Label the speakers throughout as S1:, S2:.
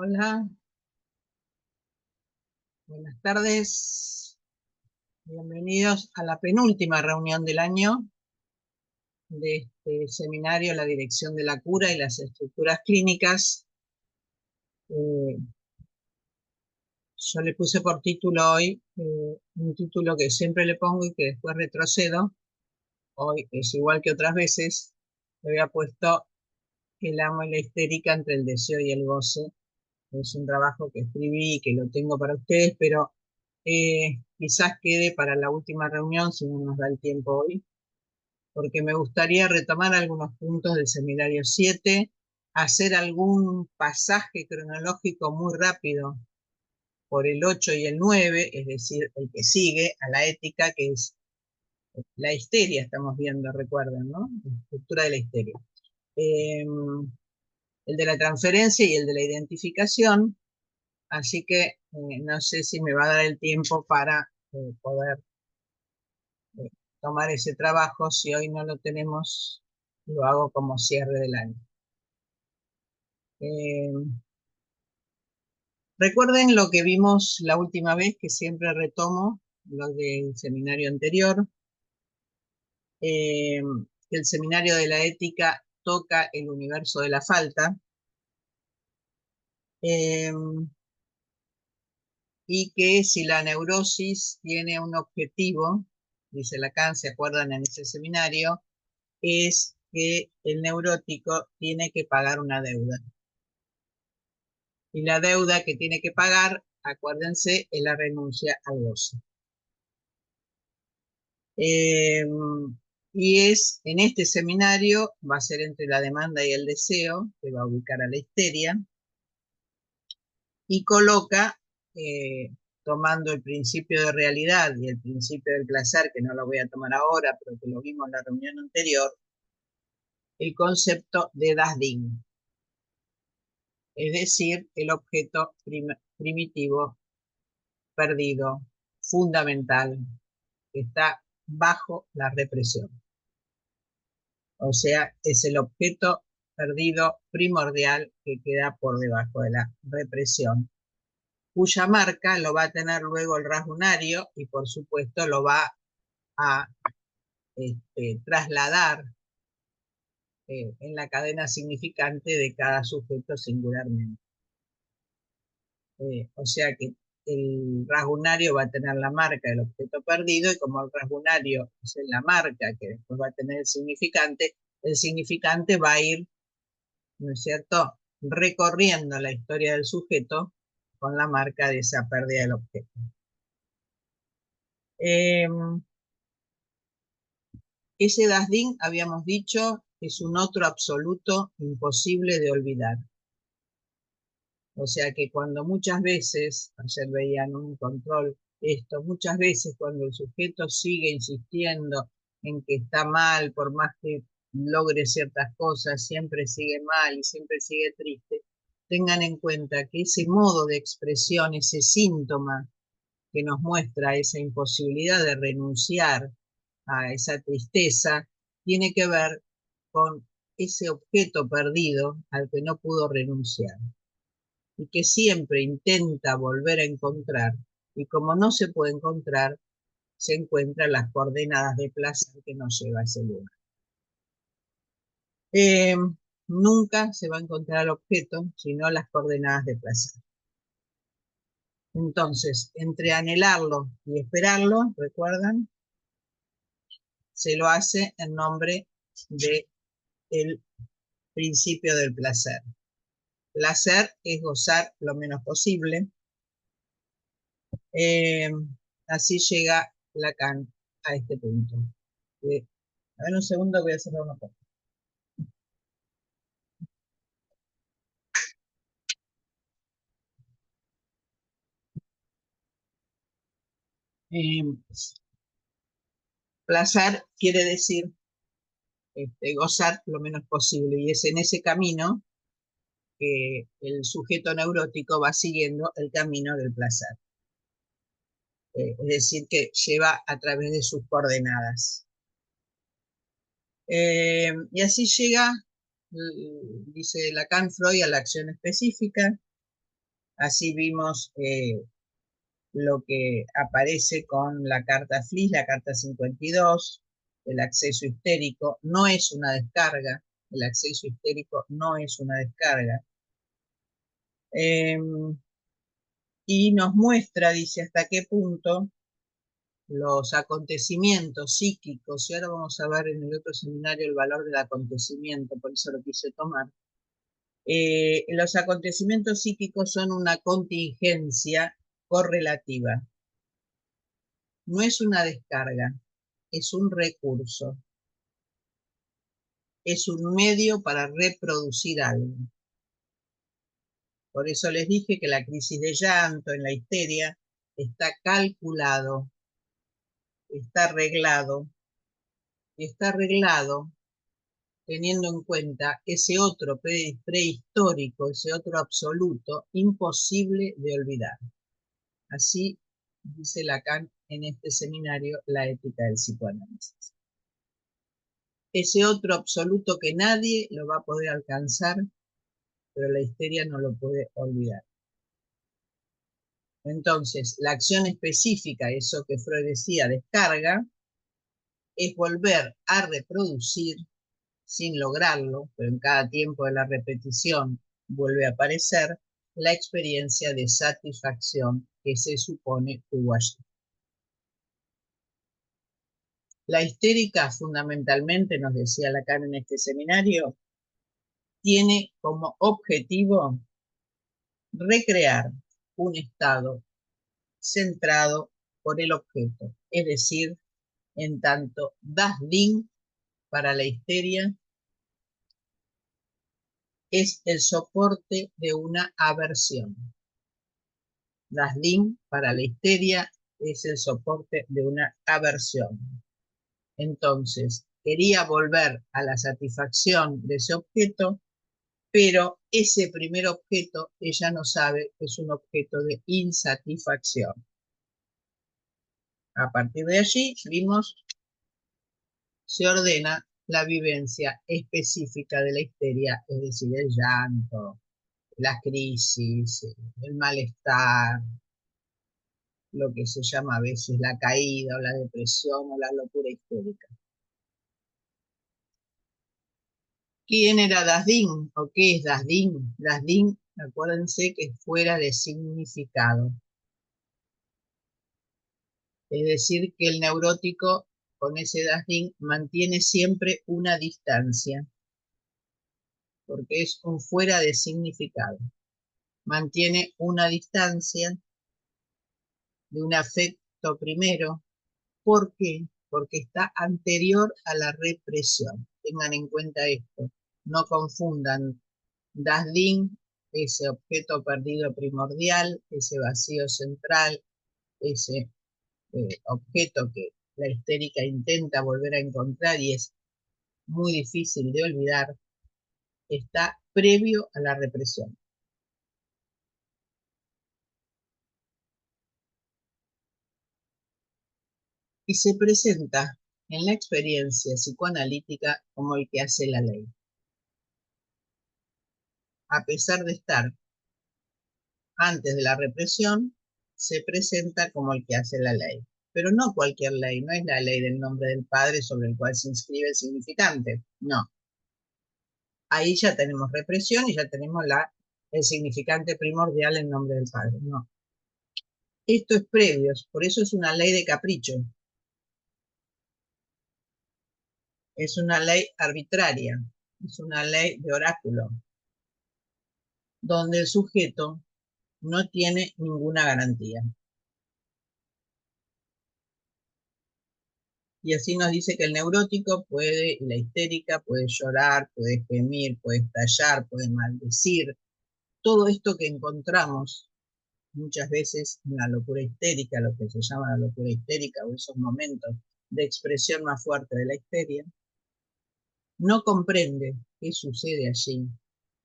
S1: Hola, buenas tardes. Bienvenidos a la penúltima reunión del año de este seminario, La Dirección de la Cura y las Estructuras Clínicas. Yo le puse por título hoy, un título que siempre le pongo y que después retrocedo. Hoy es igual que otras veces, le había puesto El amo y la histérica entre el deseo y el goce. Es un trabajo que escribí y que lo tengo para ustedes, pero quizás quede para la última reunión si no nos da el tiempo hoy, porque me gustaría retomar algunos puntos del seminario 7, hacer algún pasaje cronológico muy rápido por el 8 y el 9, es decir, el que sigue a la ética, que es la histeria, estamos viendo, recuerden, ¿no? La estructura de la histeria. El de la transferencia y el de la identificación. Así que no sé si me va a dar el tiempo para poder eh, tomar ese trabajo. Si hoy no lo tenemos, lo hago como cierre del año. Eh, Recuerden lo que vimos la última vez, que siempre retomo, lo del seminario anterior. El seminario de la ética toca el universo de la falta. Eh, y que si la neurosis tiene un objetivo, dice Lacan, ¿se acuerdan en ese seminario? Es que el neurótico tiene que pagar una deuda. Y la deuda que tiene que pagar, acuérdense, es la renuncia al goce. Y es, en este seminario, va a ser entre la demanda y el deseo, que va a ubicar a la histeria, y coloca, tomando el principio de realidad y el principio del placer, que no lo voy a tomar ahora, pero que lo vimos en la reunión anterior, el concepto de das Ding, es decir, el objeto primitivo, perdido, fundamental, que está bajo la represión. O sea, es el objeto perdido primordial que queda por debajo de la represión, cuya marca lo va a tener luego el rasgunario y por supuesto lo va a trasladar en la cadena significante de cada sujeto singularmente. O sea que el rasgunario va a tener la marca del objeto perdido, y como el rasgunario es la marca que después va a tener el significante va a ir, ¿no es cierto?, recorriendo la historia del sujeto con la marca de esa pérdida del objeto. Ese das Ding, habíamos dicho, es un otro absoluto imposible de olvidar. O sea que cuando muchas veces, ayer veían un control esto, muchas veces cuando el sujeto sigue insistiendo en que está mal, por más que logre ciertas cosas, siempre sigue mal y siempre sigue triste, tengan en cuenta que ese modo de expresión, ese síntoma que nos muestra esa imposibilidad de renunciar a esa tristeza, tiene que ver con ese objeto perdido al que no pudo renunciar y que siempre intenta volver a encontrar, y como no se puede encontrar, se encuentran las coordenadas de placer que nos lleva a ese lugar. Eh, Nunca se va a encontrar el objeto, sino las coordenadas de placer. Entonces, entre anhelarlo y esperarlo, ¿recuerdan? Se lo hace en nombre del principio del placer. Placer es gozar lo menos posible. Así llega Lacan a este punto. A ver un segundo, voy a cerrar una cosa. Placer quiere decir gozar lo menos posible, y es en ese camino que el sujeto neurótico va siguiendo el camino del placer. Es decir, que lleva a través de sus coordenadas. Y así llega, dice Lacan, Freud, a la acción específica, Así vimos lo que aparece con la carta Fliss, la carta 52, el acceso histérico. No es una descarga, el acceso histérico no es una descarga. Y nos muestra, dice, hasta qué punto los acontecimientos psíquicos, y ahora vamos a ver en el otro seminario el valor del acontecimiento, por eso lo quise tomar. Los acontecimientos psíquicos son una contingencia correlativa. No es una descarga, es un recurso. Es un medio para reproducir algo. Por eso les dije que la crisis de llanto, en la histeria, está calculado, está arreglado teniendo en cuenta ese otro prehistórico, ese otro absoluto, imposible de olvidar. Así dice Lacan en este seminario, La ética del psicoanálisis. Ese otro absoluto que nadie lo va a poder alcanzar, pero la histeria no lo puede olvidar. Entonces, la acción específica, eso que Freud decía, descarga, es volver a reproducir sin lograrlo, pero en cada tiempo de la repetición vuelve a aparecer la experiencia de satisfacción que se supone hubo allí. La histérica, fundamentalmente, nos decía Lacan en este seminario, tiene como objetivo recrear un estado centrado por el objeto, es decir, en tanto das Ding para la histeria es el soporte de una aversión. Das Ding para la histeria es el soporte de una aversión. Entonces, quería volver a la satisfacción de ese objeto, pero ese primer objeto ella no sabe que es un objeto de insatisfacción. A partir de allí, vimos, se ordena la vivencia específica de la histeria, es decir, el llanto, la crisis, el malestar, lo que se llama a veces la caída o la depresión o la locura histérica. ¿Quién era Das Ding o qué es Das Ding? Das Ding, acuérdense que es fuera de significado. Es decir, que el neurótico con ese Das Ding mantiene siempre una distancia, porque es un fuera de significado. Mantiene una distancia de un afecto primero. ¿Por qué? Porque está anterior a la represión. Tengan en cuenta esto. No confundan Das Ding, ese objeto perdido primordial, ese vacío central, ese objeto que la histérica intenta volver a encontrar y es muy difícil de olvidar, está previo a la represión. Y se presenta en la experiencia psicoanalítica como el que hace la ley. A pesar de estar antes de la represión, se presenta como el que hace la ley. Pero no cualquier ley, no es la ley del nombre del Padre sobre el cual se inscribe el significante, no. Ahí ya tenemos represión y ya tenemos el significante primordial en nombre del Padre, no. Esto es previo, por eso es una ley de capricho. Es una ley arbitraria, es una ley de oráculo, donde el sujeto no tiene ninguna garantía. Y así nos dice que el neurótico puede, y la histérica puede llorar, puede gemir, puede estallar, puede maldecir. Todo esto que encontramos muchas veces en la locura histérica, lo que se llama la locura histérica, o esos momentos de expresión más fuerte de la histeria, no comprende qué sucede allí.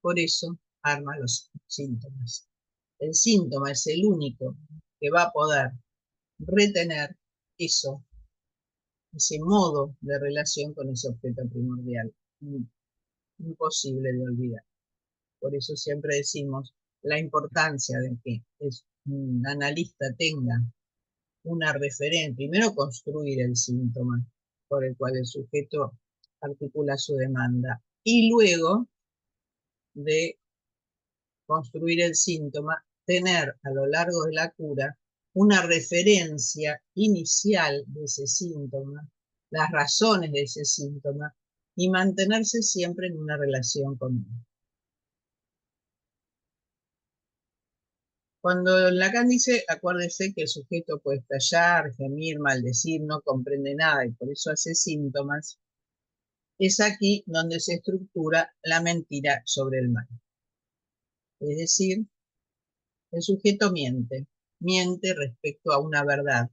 S1: Por eso arma los síntomas. El síntoma es el único que va a poder retener eso, ese modo de relación con ese objeto primordial, imposible de olvidar. Por eso siempre decimos la importancia de que un analista tenga una referencia, primero construir el síntoma por el cual el sujeto articula su demanda, y luego de construir el síntoma, tener a lo largo de la cura una referencia inicial de ese síntoma, las razones de ese síntoma, y mantenerse siempre en una relación con él. Cuando Lacan dice, acuérdese que el sujeto puede estallar, gemir, maldecir, no comprende nada y por eso hace síntomas, es aquí donde se estructura la mentira sobre el mal. Es decir, el sujeto miente respecto a una verdad.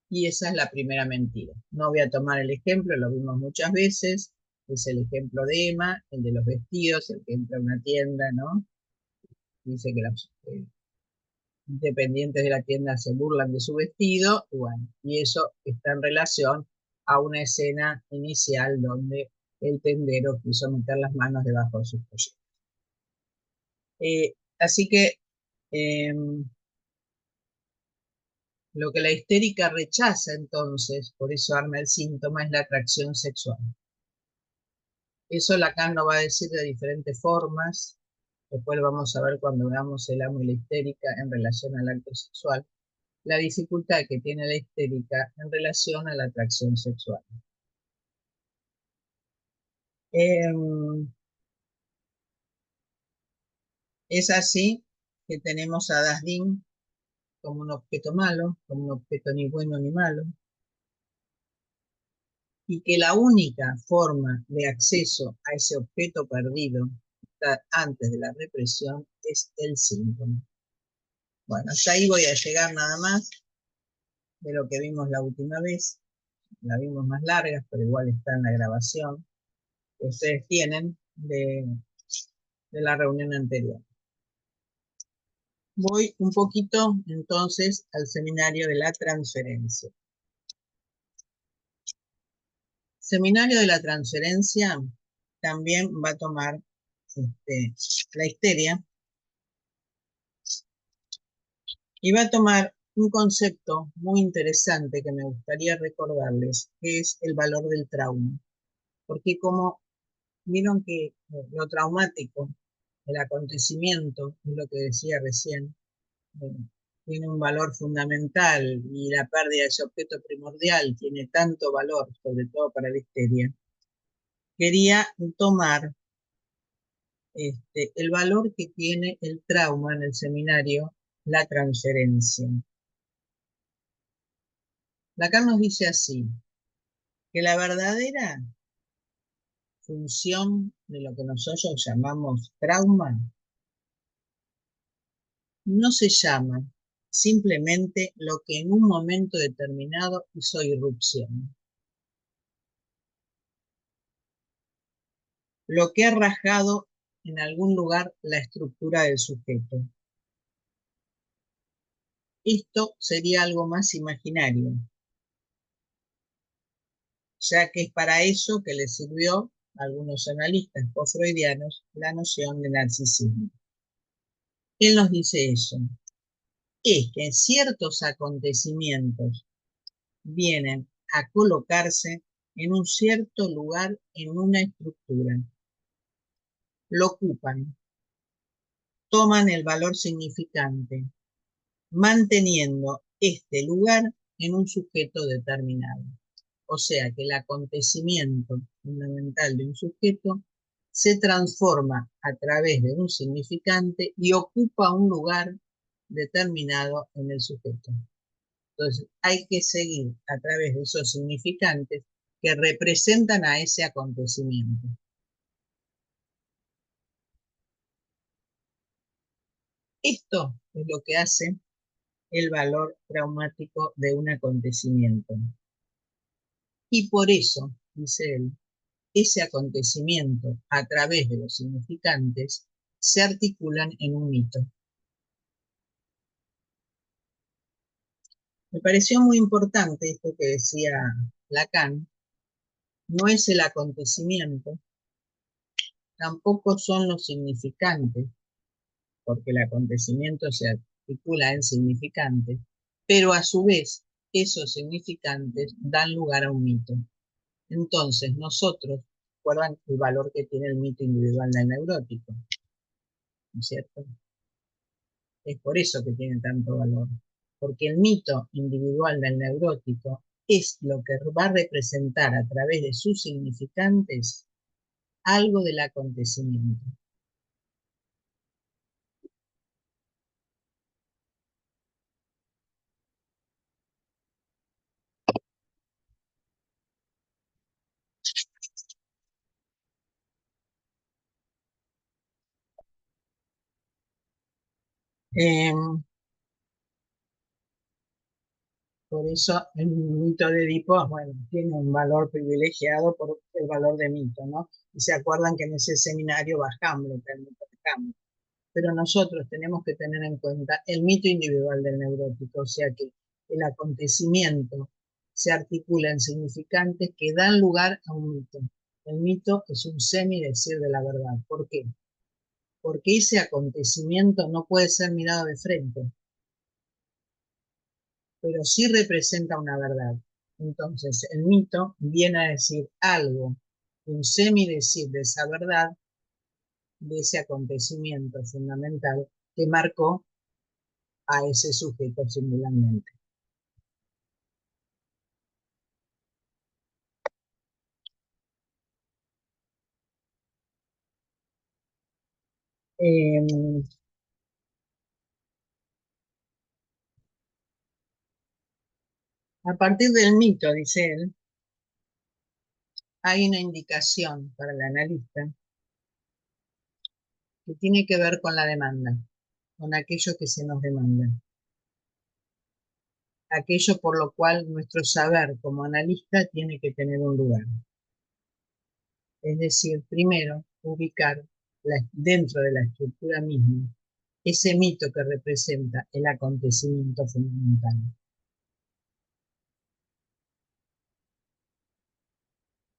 S1: Y esa es la primera mentira. No voy a tomar el ejemplo, lo vimos muchas veces, es el ejemplo de Emma, el de los vestidos, el que entra a una tienda, ¿no? Dice que los dependientes de la tienda se burlan de su vestido, y bueno, y eso está en relación a una escena inicial donde el tendero quiso meter las manos debajo de sus polleras. Así que lo que la histérica rechaza entonces, por eso arma el síntoma, es la atracción sexual. Eso Lacan lo va a decir de diferentes formas, después lo vamos a ver cuando veamos el amo y la histérica en relación al acto sexual, la dificultad que tiene la histérica en relación a la atracción sexual. Es así que tenemos a Dasdin como un objeto malo, como un objeto ni bueno ni malo, y que la única forma de acceso a ese objeto perdido antes de la represión es el síntoma. Bueno, hasta ahí voy a llegar nada más de lo que vimos la última vez. La vimos más larga, pero igual está en la grabación que ustedes tienen de la reunión anterior. Voy un poquito entonces al seminario de la transferencia. Seminario de la transferencia también va a tomar la histeria y va a tomar un concepto muy interesante que me gustaría recordarles, que es el valor del trauma. Porque como vieron que lo traumático, el acontecimiento, es lo que decía recién, tiene un valor fundamental y la pérdida de ese objeto primordial tiene tanto valor, sobre todo para la histeria, quería tomar el valor que tiene el trauma en el seminario, la transferencia. Lacan nos dice así, que la verdadera función de lo que nosotros llamamos trauma no se llama simplemente lo que en un momento determinado hizo irrupción. Lo que ha rajado en algún lugar la estructura del sujeto. Esto sería algo más imaginario, ya que es para eso que le sirvió a algunos analistas post-freudianos la noción de narcisismo. Él nos dice eso, es que ciertos acontecimientos vienen a colocarse en un cierto lugar en una estructura. Lo ocupan, toman el valor significante, manteniendo este lugar en un sujeto determinado. O sea que el acontecimiento fundamental de un sujeto se transforma a través de un significante y ocupa un lugar determinado en el sujeto. Entonces hay que seguir a través de esos significantes que representan a ese acontecimiento. Esto es lo que hace el valor traumático de un acontecimiento. Y por eso, dice él, ese acontecimiento a través de los significantes se articulan en un mito. Me pareció muy importante esto que decía Lacan, no es el acontecimiento, tampoco son los significantes, porque el acontecimiento se articula en significantes, pero a su vez esos significantes dan lugar a un mito. Entonces nosotros, ¿recuerdan el valor que tiene el mito individual del neurótico? ¿No es cierto? Es por eso que tiene tanto valor, porque el mito individual del neurótico es lo que va a representar a través de sus significantes algo del acontecimiento. Eh, por eso el mito de Edipo, bueno, tiene un valor privilegiado por el valor de mito, ¿no? Y se acuerdan que en ese seminario va Hamlet, el mito de Hamlet. Pero nosotros tenemos que tener en cuenta el mito individual del neurótico, o sea que el acontecimiento se articula en significantes que dan lugar a un mito. El mito es un semidecir de la verdad. ¿Por qué? Porque ese acontecimiento no puede ser mirado de frente, pero sí representa una verdad. Entonces, el mito viene a decir algo, un semidecir de esa verdad, de ese acontecimiento fundamental que marcó a ese sujeto singularmente. Eh, a partir del mito, dice él, hay una indicación para el analista que tiene que ver con la demanda, con aquello que se nos demanda, aquello por lo cual nuestro saber como analista tiene que tener un lugar. Es decir, primero, ubicar dentro de la estructura misma ese mito que representa el acontecimiento fundamental.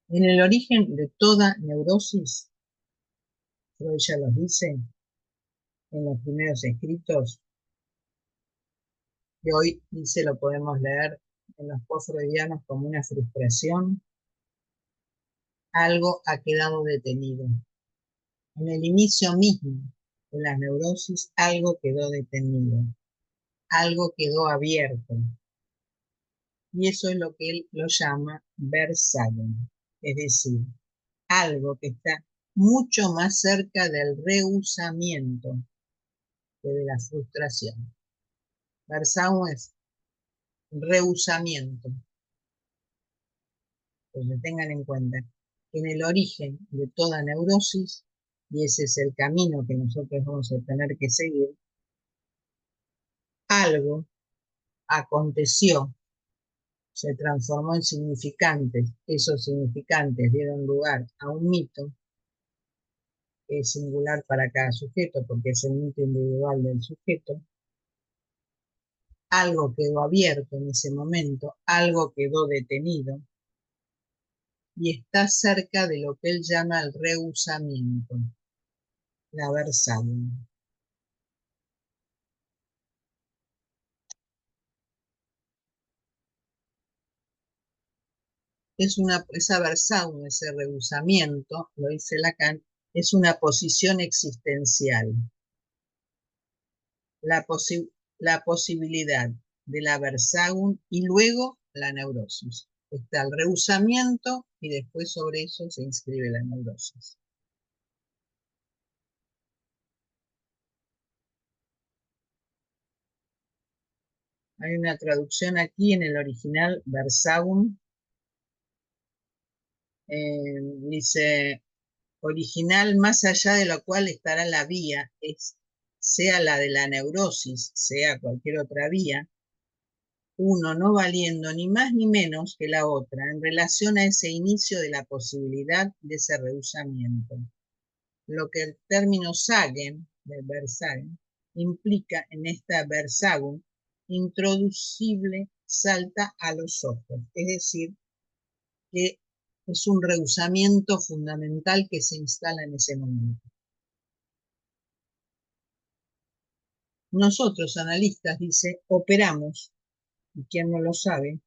S1: En el origen de toda neurosis, Freud ya lo dice en los primeros escritos, que hoy dice lo podemos leer en los post-freudianos como una frustración, algo ha quedado detenido. En el inicio mismo de las neurosis, algo quedó detenido, algo quedó abierto. Y eso es lo que él lo llama Versagen, es decir, algo que está mucho más cerca del rehusamiento que de la frustración. Versagen es rehusamiento. Pues tengan en cuenta que en el origen de toda neurosis, y ese es el camino que nosotros vamos a tener que seguir, algo aconteció, se transformó en significantes, esos significantes dieron lugar a un mito que es singular para cada sujeto, porque es el mito individual del sujeto, algo quedó abierto en ese momento, algo quedó detenido, y está cerca de lo que él llama el rehusamiento, la Versagen. Esa Versagen, ese rehusamiento, lo dice Lacan, es una posición existencial, la, la posibilidad de la Versagen y luego la neurosis. Está el rehusamiento y después sobre eso se inscribe la neurosis. Hay una traducción aquí en el original, Versagen, dice, original más allá de lo cual estará la vía, sea la de la neurosis, sea cualquier otra vía, uno no valiendo ni más ni menos que la otra en relación a ese inicio de la posibilidad de ese rehusamiento. Lo que el término Sagen, de Versagen, implica en esta Versagen, introducible salta a los ojos, es decir, que Es un rehusamiento fundamental que se instala en ese momento. Nosotros, analistas, dice, operamos, y quien no lo sabe,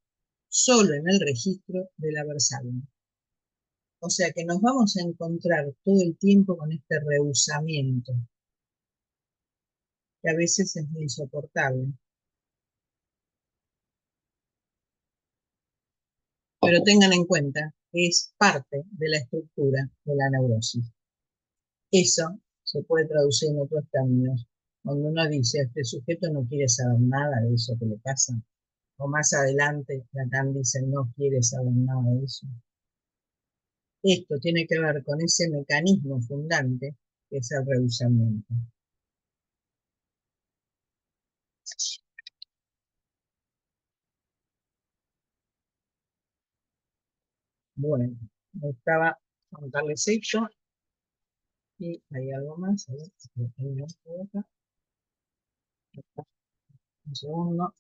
S1: solo en el registro del adversario. O sea que nos vamos a encontrar todo el tiempo con este rehusamiento, que a veces es muy insoportable. Pero tengan en cuenta que es parte de la estructura de la neurosis. Eso se puede traducir en otros términos. Cuando uno dice, este sujeto no quiere saber nada de eso que le pasa, o más adelante Lacan dice, no quiere saber nada de eso. Esto tiene que ver con ese mecanismo fundante que es el rehusamiento. Bueno, me estaba contarles esto y hay algo más. A ver, un segundo.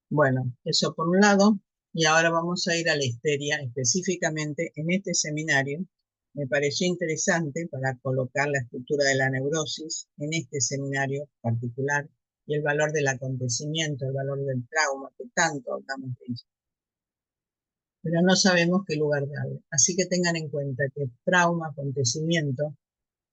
S1: Bueno, eso por un lado, y ahora vamos a ir a la histeria específicamente en este seminario. Me pareció interesante para colocar la estructura de la neurosis en este seminario particular y el valor del acontecimiento, el valor del trauma, que tanto hablamos de eso. Pero no sabemos qué lugar darle. Así que tengan en cuenta que trauma, acontecimiento,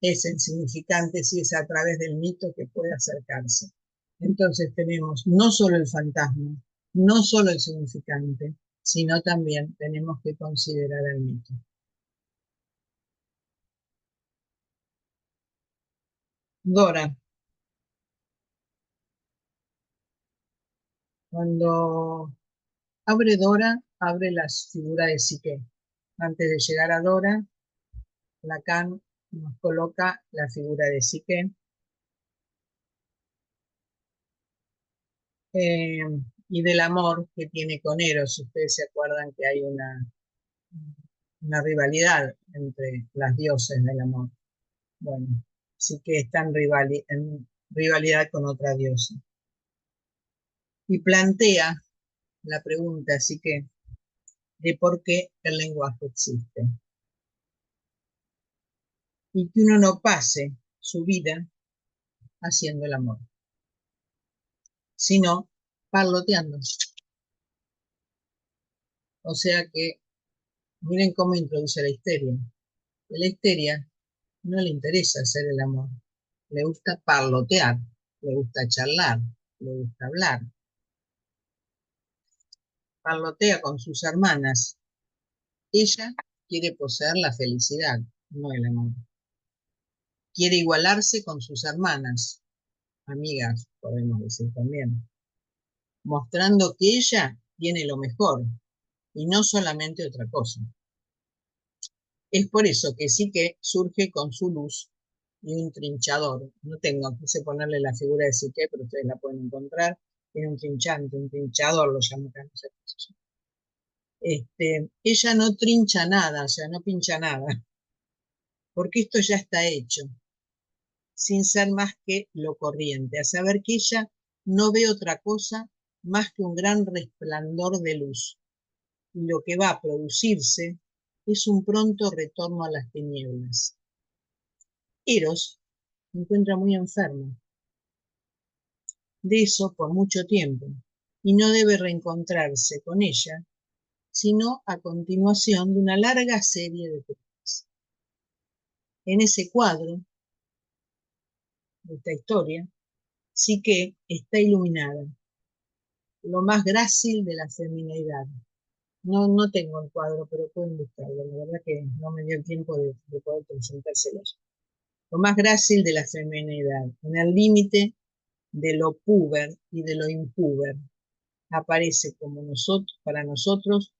S1: es insignificante si es a través del mito que puede acercarse. Entonces tenemos no solo el fantasma, no solo el significante, sino también tenemos que considerar al mito. Dora, cuando abre Dora, abre la figura de Psique. Antes de llegar a Dora, Lacan nos coloca la figura de Psique. Eh, y del amor que tiene con Eros. Si ustedes se acuerdan que hay una rivalidad entre las dioses del amor. Bueno, sí que está en rivalidad con otra diosa. Y plantea la pregunta, así que, de por qué el lenguaje existe. Y que uno no pase su vida haciendo el amor, sino parloteando. O sea que, miren cómo introduce la histeria. La histeria no le interesa hacer el amor, le gusta parlotear, le gusta charlar, le gusta hablar. Parlotea con sus hermanas. Ella quiere poseer la felicidad, no el amor. Quiere igualarse con sus hermanas, amigas, podemos decir también, mostrando que ella tiene lo mejor y no solamente otra cosa. Es por eso que sí que surge con su luz y un trinchador. No tengo, quise ponerle la figura de Psique, pero ustedes la pueden encontrar. Tiene un trinchante, un trinchador, lo llamo acá, no sé qué se llama. Ella no trincha nada, o sea, no pincha nada, porque esto ya está hecho, sin ser más que lo corriente, a saber que ella no ve otra cosa más que un gran resplandor de luz, y lo que va a producirse es un pronto retorno a las tinieblas. Eros se encuentra muy enfermo de eso por mucho tiempo, y no debe reencontrarse con ella, sino a continuación de una larga serie de pruebas. En ese cuadro de esta historia, sí que está iluminada, lo más grácil de la feminidad. No tengo el cuadro, pero pueden buscarlo. La verdad que no me dio el tiempo de poder presentárselos. Lo más grácil de la feminidad, en el límite de lo puber y de lo impuber, aparece como nosotros, para nosotros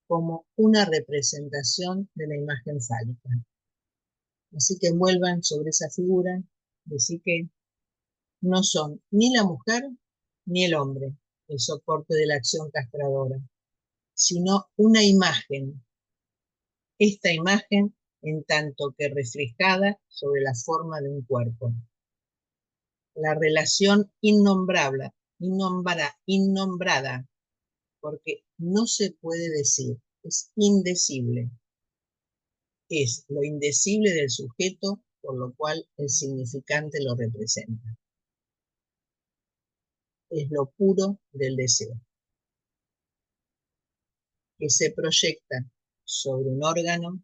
S1: como una representación de la imagen fálica. Así que vuelvan sobre esa figura, decir que no son ni la mujer ni el hombre el soporte de la acción castradora, sino una imagen. Esta imagen en tanto que reflejada sobre la forma de un cuerpo. La relación innombrada porque no se puede decir, es indecible. Es lo indecible del sujeto, por lo cual el significante lo representa. Es lo puro del deseo, que se proyecta sobre un órgano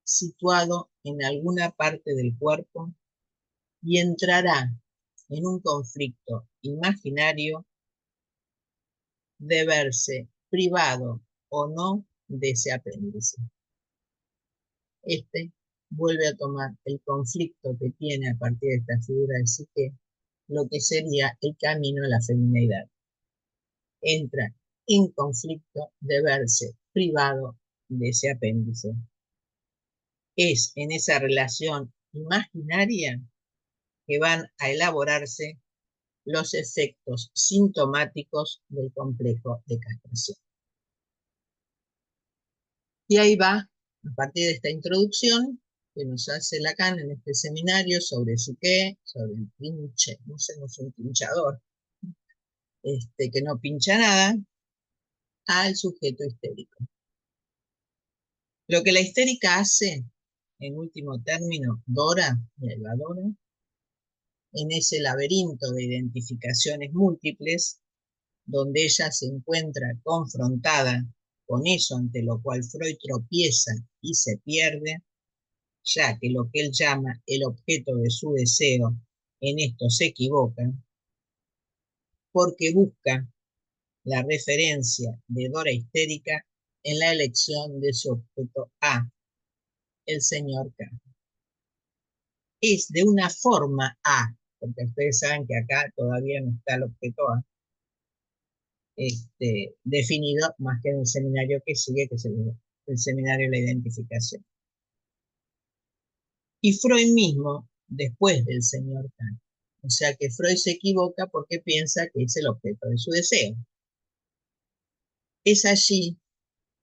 S1: situado en alguna parte del cuerpo y entrará en un conflicto imaginario de verse privado o no de ese apéndice. Este vuelve a tomar el conflicto que tiene a partir de esta figura de psique, lo que sería el camino a la femineidad. Entra en conflicto de verse privado de ese apéndice. Es en esa relación imaginaria que van a elaborarse los efectos sintomáticos del complejo de castración. Y ahí va, a partir de esta introducción que nos hace Lacan en este seminario sobre psique, sobre el pinche, no sé, no es un pinchador, que no pincha nada, al sujeto histérico. Lo que la histérica hace, en último término, Dora, y ahí va Dora, en ese laberinto de identificaciones múltiples, donde ella se encuentra confrontada con eso ante lo cual Freud tropieza y se pierde, ya que lo que él llama el objeto de su deseo en esto se equivoca, porque busca la referencia de Dora histérica en la elección de su objeto A, el señor K. Es de una forma A, porque ustedes saben que acá todavía no está el objeto A, definido más que en el seminario que sigue, que es el seminario de la identificación. Y Freud mismo, después del señor Kant. O sea que Freud se equivoca porque piensa que es el objeto de su deseo. Es allí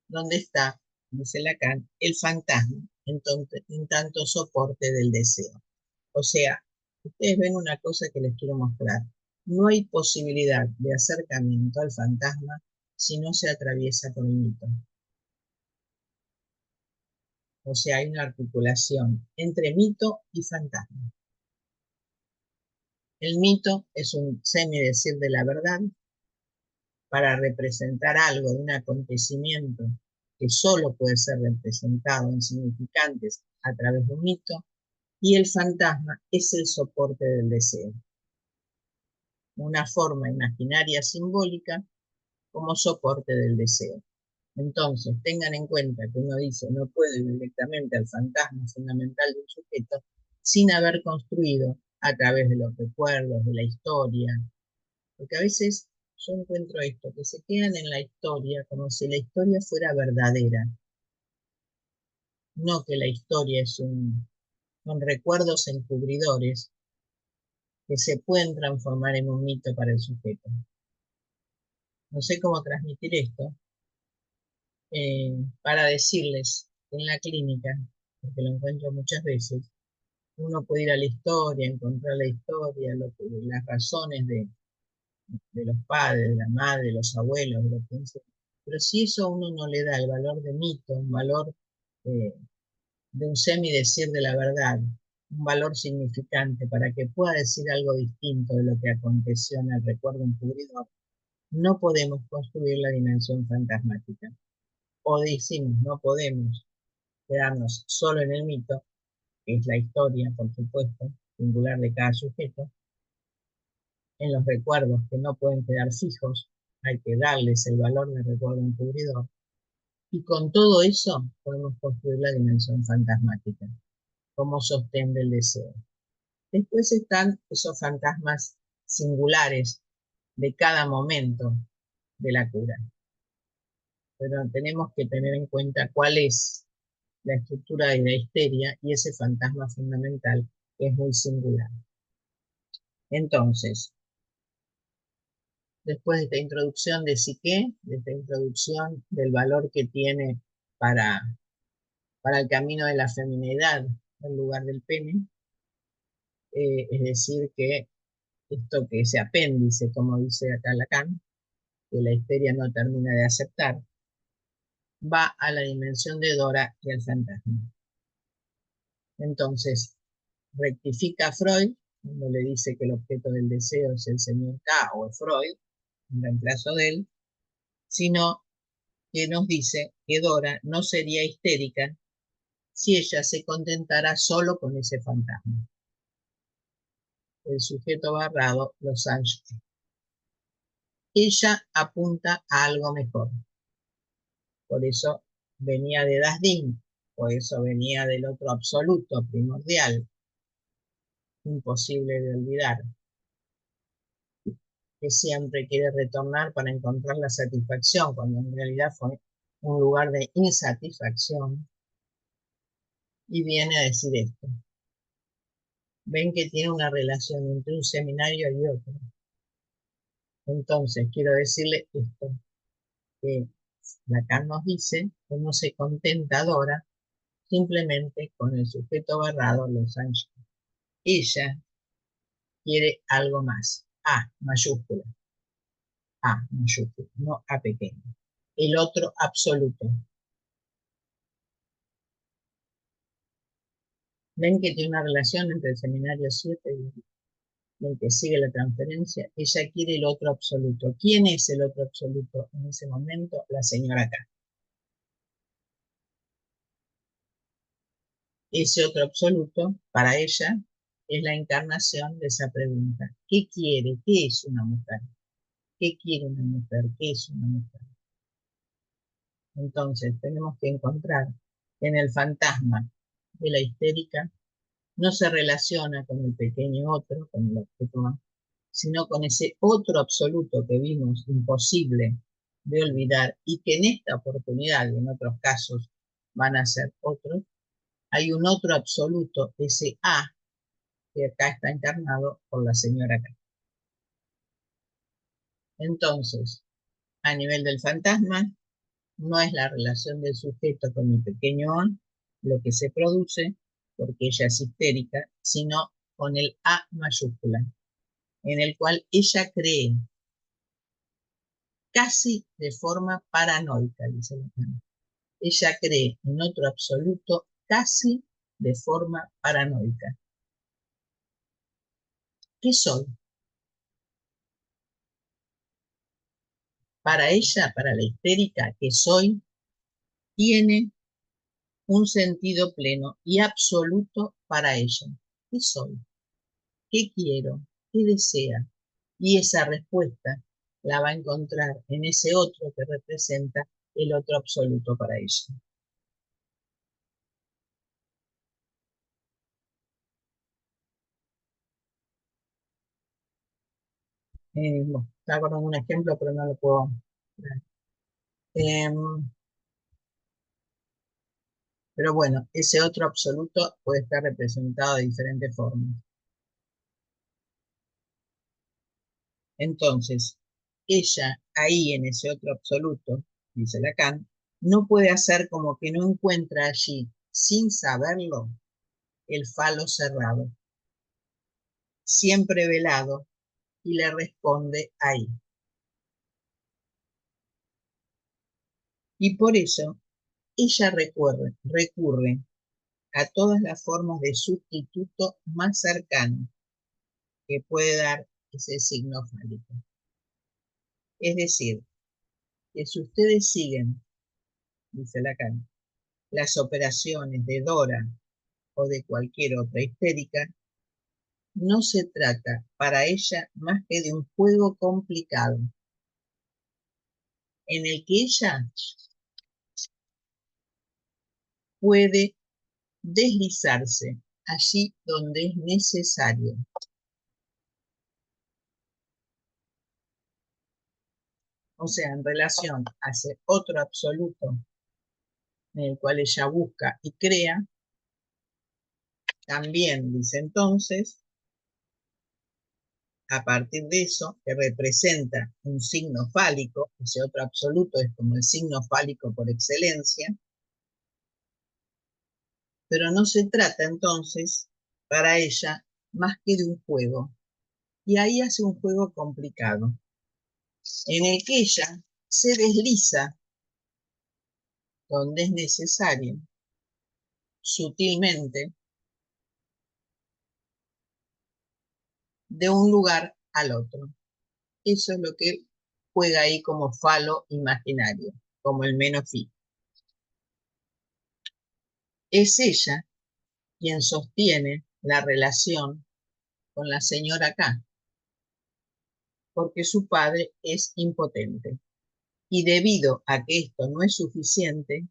S1: donde está, dice Lacan, el fantasma, en tanto soporte del deseo. O sea, ustedes ven una cosa que les quiero mostrar. No hay posibilidad de acercamiento al fantasma si no se atraviesa por el mito. O sea, hay una articulación entre mito y fantasma. El mito es un semidecir de la verdad para representar algo de un acontecimiento que solo puede ser representado en significantes a través de un mito, y el fantasma es el soporte del deseo, una forma imaginaria simbólica como soporte del deseo. Entonces, tengan en cuenta que uno dice no puede ir directamente al fantasma fundamental de un sujeto sin haber construido a través de los recuerdos, de la historia, porque a veces yo encuentro esto, que se quedan en la historia como si la historia fuera verdadera, no que la historia son recuerdos encubridores que se pueden transformar en un mito para el sujeto. No sé cómo transmitir esto, para decirles que en la clínica, porque lo encuentro muchas veces, uno puede ir a la historia, encontrar la historia, las razones de los padres, de la madre, de los abuelos, de lo que dice. Pero si eso a uno no le da el valor de mito, un valor de un semidecir de la verdad, un valor significante para que pueda decir algo distinto de lo que aconteció en el recuerdo encubridor, no podemos construir la dimensión fantasmática. O decimos, no podemos quedarnos solo en el mito, que es la historia, por supuesto, singular de cada sujeto, en los recuerdos que no pueden quedar fijos, hay que darles el valor del recuerdo encubridor, y con todo eso podemos construir la dimensión fantasmática, como sostén del deseo. Después están esos fantasmas singulares de cada momento de la cura, pero tenemos que tener en cuenta cuál es la estructura de la histeria y ese fantasma fundamental que es muy singular. Entonces, después de esta introducción de psique, de esta introducción del valor que tiene para el camino de la feminidad en lugar del pene, es decir, que esto que ese apéndice, como dice acá Lacan, que la histeria no termina de aceptar, va a la dimensión de Dora y el fantasma. Entonces, rectifica Freud cuando le dice que el objeto del deseo es el señor K o es Freud, en reemplazo de él, sino que nos dice que Dora no sería histérica si ella se contentara solo con ese fantasma. El sujeto barrado, Los Ángeles. Ella apunta a algo mejor. Por eso venía de Dasdin, por eso venía del otro absoluto, primordial, imposible de olvidar, que siempre quiere retornar para encontrar la satisfacción, cuando en realidad fue un lugar de insatisfacción, y viene a decir esto. Ven que tiene una relación entre un seminario y otro. Entonces, quiero decirle esto, que Lacan nos dice que no se contenta Dora simplemente con el sujeto barrado, Los Ángeles. Ella quiere algo más, A mayúscula, no A pequeño. El otro absoluto. Ven que tiene una relación entre el seminario 7 y el que sigue la transferencia. Ella quiere el otro absoluto. ¿Quién es el otro absoluto en ese momento? La señora K. Ese otro absoluto, para ella, es la encarnación de esa pregunta. ¿Qué quiere? ¿Qué es una mujer? ¿Qué quiere una mujer? ¿Qué es una mujer? Entonces, tenemos que encontrar en el fantasma de la histérica no se relaciona con el pequeño otro, con el objeto A, sino con ese otro absoluto que vimos imposible de olvidar y que en esta oportunidad y en otros casos van a ser otros. Hay un otro absoluto, ese A, que acá está encarnado por la señora K. Entonces, a nivel del fantasma, no es la relación del sujeto con el pequeño A lo que se produce, porque ella es histérica, sino con el A mayúscula, en el cual ella cree casi de forma paranoica, dice Lacan. Ella cree en otro absoluto casi de forma paranoica. ¿Qué soy? Para ella, para la histérica, que soy, tiene un sentido pleno y absoluto para ella. ¿Qué soy? ¿Qué quiero? ¿Qué desea? Y esa respuesta la va a encontrar en ese otro que representa el otro absoluto para ella. Bueno, estaba con un ejemplo, pero no lo puedo dar. Pero bueno, ese otro absoluto puede estar representado de diferentes formas. Entonces, ella ahí en ese otro absoluto, dice Lacan, no puede hacer como que no encuentra allí, sin saberlo, el falo cerrado, siempre velado, y le responde ahí. Y por eso ella recurre a todas las formas de sustituto más cercano que puede dar ese signo fálico. Es decir, que si ustedes siguen, dice Lacan, las operaciones de Dora o de cualquier otra histérica, no se trata para ella más que de un juego complicado, en el que ella puede deslizarse allí donde es necesario. O sea, en relación a ese otro absoluto en el cual ella busca y crea, también dice entonces, a partir de eso, que representa un signo fálico, ese otro absoluto es como el signo fálico por excelencia, pero no se trata entonces para ella más que de un juego. Y ahí hace un juego complicado. en el que ella se desliza donde es necesario, sutilmente, de un lugar al otro. Eso es lo que juega ahí como falo imaginario, como el menofí. Es ella quien sostiene la relación con la señora K, porque su padre es impotente. Y debido a que esto no es suficiente,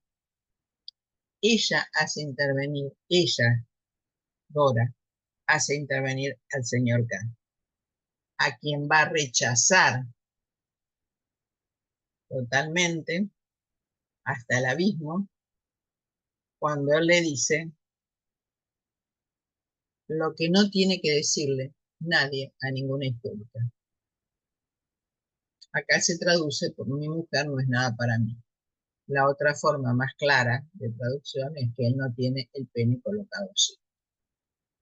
S1: ella hace intervenir, ella, Dora, hace intervenir al señor K, a quien va a rechazar totalmente hasta el abismo cuando él le dice lo que no tiene que decirle nadie a ninguna histérica. Acá se traduce por mi mujer no es nada para mí. La otra forma más clara de traducción es que él no tiene el pene colocado allí.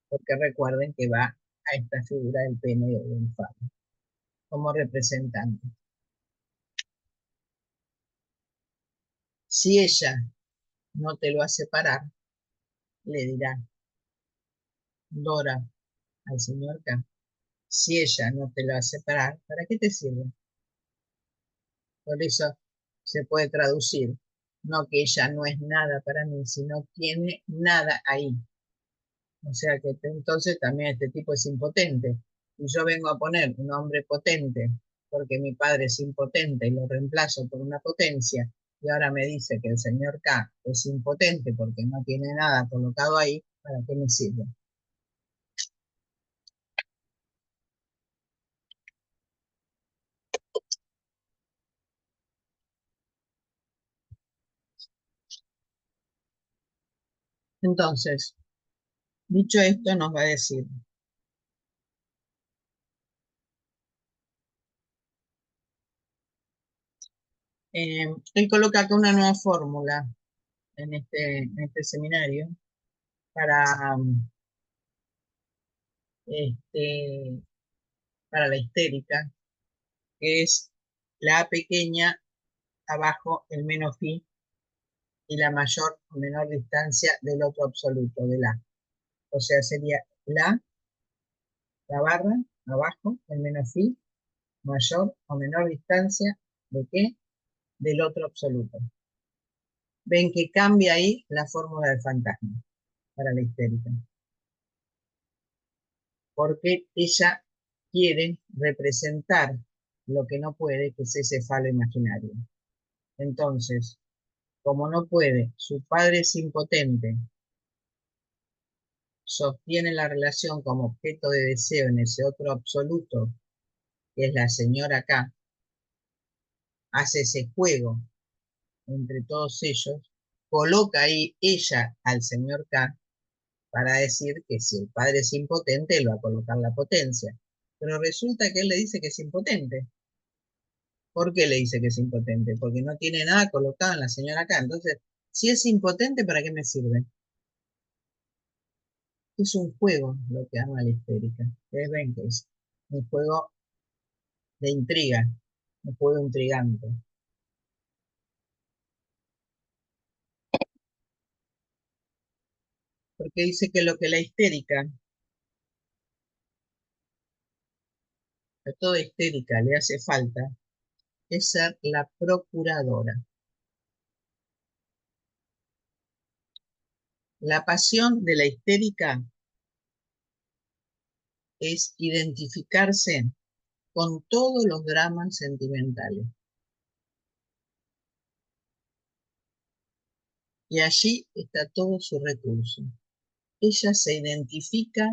S1: Porque recuerden que va a esta figura del pene de un falo como representante. Si ella no te lo hace parar, le dirá Dora al señor K. Si ella no te lo hace parar, ¿para qué te sirve? Por eso se puede traducir, no que ella no es nada para mí, sino tiene nada ahí. O sea que entonces también este tipo es impotente. Y yo vengo a poner un hombre potente porque mi padre es impotente y lo reemplazo por una potencia, y ahora me dice que el señor K es impotente porque no tiene nada colocado ahí, ¿para qué me sirve? Entonces, dicho esto, nos va a decir, él coloca acá una nueva fórmula en este seminario para, este, para la histérica, que es la A pequeña abajo el menos phi y la mayor o menor distancia del otro absoluto, de la. O sea, sería la barra abajo, el menos phi, mayor o menor distancia de qué? Del otro absoluto. Ven que cambia ahí la fórmula del fantasma para la histérica. Porque ella quiere representar lo que no puede, que es ese falo imaginario. Entonces, como no puede, su padre es impotente, sostiene la relación como objeto de deseo en ese otro absoluto, que es la señora K, hace ese juego entre todos ellos, coloca ahí ella al señor K para decir que si el padre es impotente, él va a colocar la potencia. Pero resulta que él le dice que es impotente. ¿Por qué le dice que es impotente? Porque no tiene nada colocado en la señora K. Entonces, si es impotente, ¿para qué me sirve? Es un juego lo que ama la histérica. Ustedes ven que es un juego de intriga, un juego intrigante. Porque dice que lo que la histérica, a toda histérica le hace falta, es ser la procuradora. La pasión de la histérica es identificarse con todos los dramas sentimentales. Y allí está todo su recurso. Ella se identifica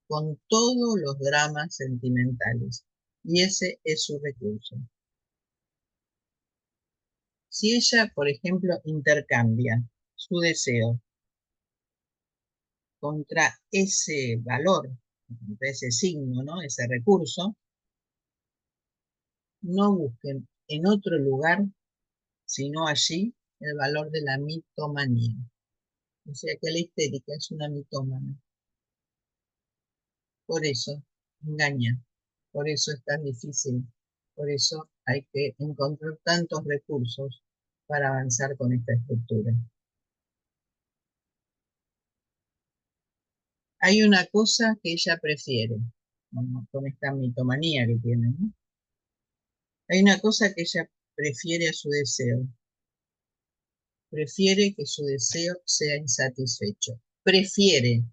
S1: con todos los dramas sentimentales y ese es su recurso. Si ella, por ejemplo, intercambia su deseo contra ese valor, contra ese signo, ¿no? Ese recurso, no busquen en otro lugar, sino allí, el valor de la mitomanía. O sea que la histérica es una mitómana. Por eso engaña, por eso es tan difícil, por eso hay que encontrar tantos recursos para avanzar con esta estructura. Hay una cosa que ella prefiere, con esta mitomanía que tiene, ¿no? Hay una cosa que ella prefiere a su deseo. Prefiere que su deseo sea insatisfecho. Prefiere,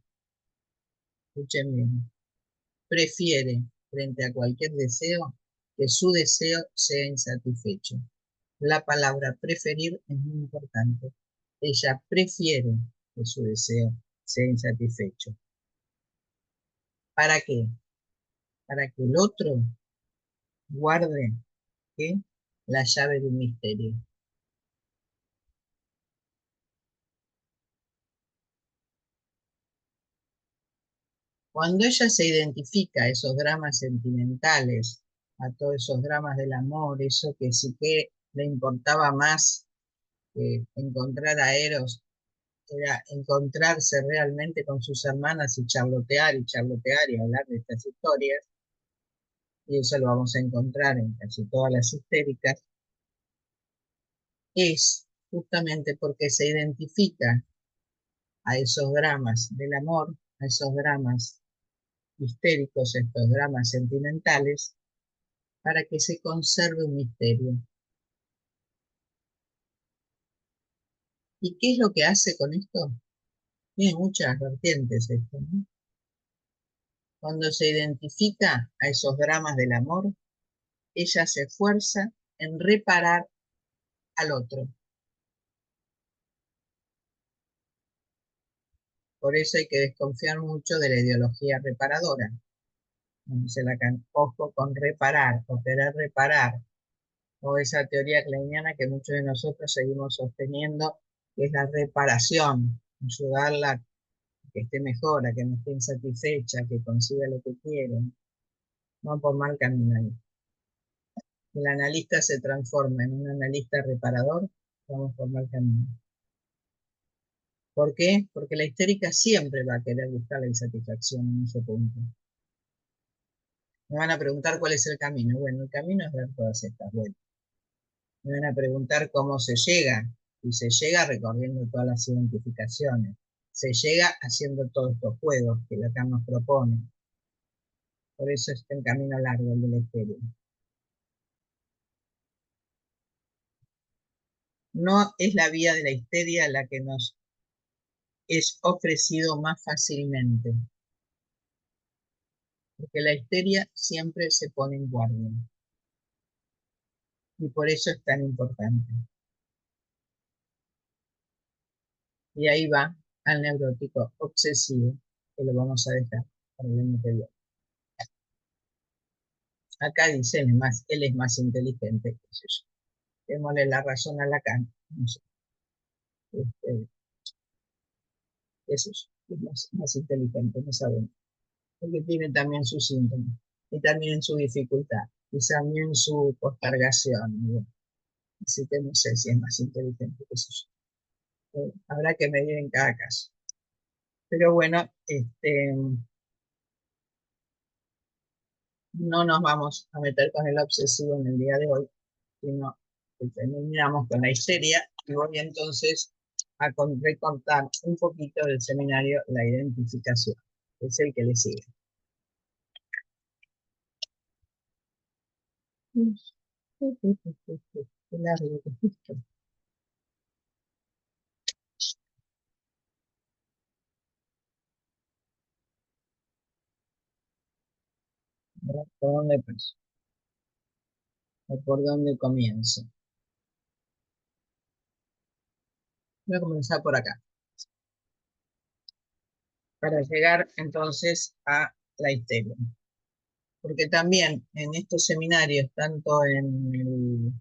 S1: escuchen bien, prefiere, frente a cualquier deseo, que su deseo sea insatisfecho. La palabra preferir es muy importante. Ella prefiere que su deseo sea insatisfecho. ¿Para qué? Para que el otro guarde, ¿qué? La llave de un misterio. Cuando ella se identifica a esos dramas sentimentales, a todos esos dramas del amor, eso que sí que le importaba más que encontrar a Eros, era encontrarse realmente con sus hermanas y hablar de estas historias, y eso lo vamos a encontrar en casi todas las histéricas, es justamente porque se identifica a esos dramas del amor, a esos dramas histéricos, estos dramas sentimentales, para que se conserve un misterio. ¿Y qué es lo que hace con esto? Tiene muchas vertientes esto, ¿no? Cuando se identifica a esos dramas del amor, ella se esfuerza en reparar al otro. Por eso hay que desconfiar mucho de la ideología reparadora. Se la ojo con reparar o querer reparar, o esa teoría kleiniana que muchos de nosotros seguimos sosteniendo, que es la reparación, ayudarla a que esté mejor, a que no esté insatisfecha, que consiga lo que quiere. No por mal camino ahí. El analista se transforma en un analista reparador, vamos por mal camino. ¿Por qué? Porque la histérica siempre va a querer buscar la insatisfacción en ese punto. Me van a preguntar cuál es el camino. Bueno, el camino es ver todas estas vueltas. Me van a preguntar cómo se llega. Y se llega recorriendo todas las identificaciones. Se llega haciendo todos estos juegos que Lacan nos propone. Por eso es el camino largo, el de la histeria. No es la vía de la histeria la que nos es ofrecido más fácilmente, porque la histeria siempre se pone en guardia, y por eso es tan importante. Y ahí va al neurótico obsesivo, que lo vamos a dejar para el año que viene. Acá dice, él es más inteligente, qué sé yo. Démosle la razón a Lacan, no sé, qué sé yo, es más inteligente, no sabemos. Porque tiene también sus síntomas, y también su dificultad, y también su postergación. Bueno, así que no sé si es más inteligente, qué sé yo. Habrá que medir en cada caso. Pero bueno, no nos vamos a meter con el obsesivo en el día de hoy, sino que terminamos con la histeria y voy entonces a recontar un poquito del seminario La Identificación, que es el que le sigue. Qué largo que es esto. ¿Por dónde paso? ¿O por dónde comienzo? Voy a comenzar por acá, para llegar entonces a la histeria. Porque también en estos seminarios, tanto en el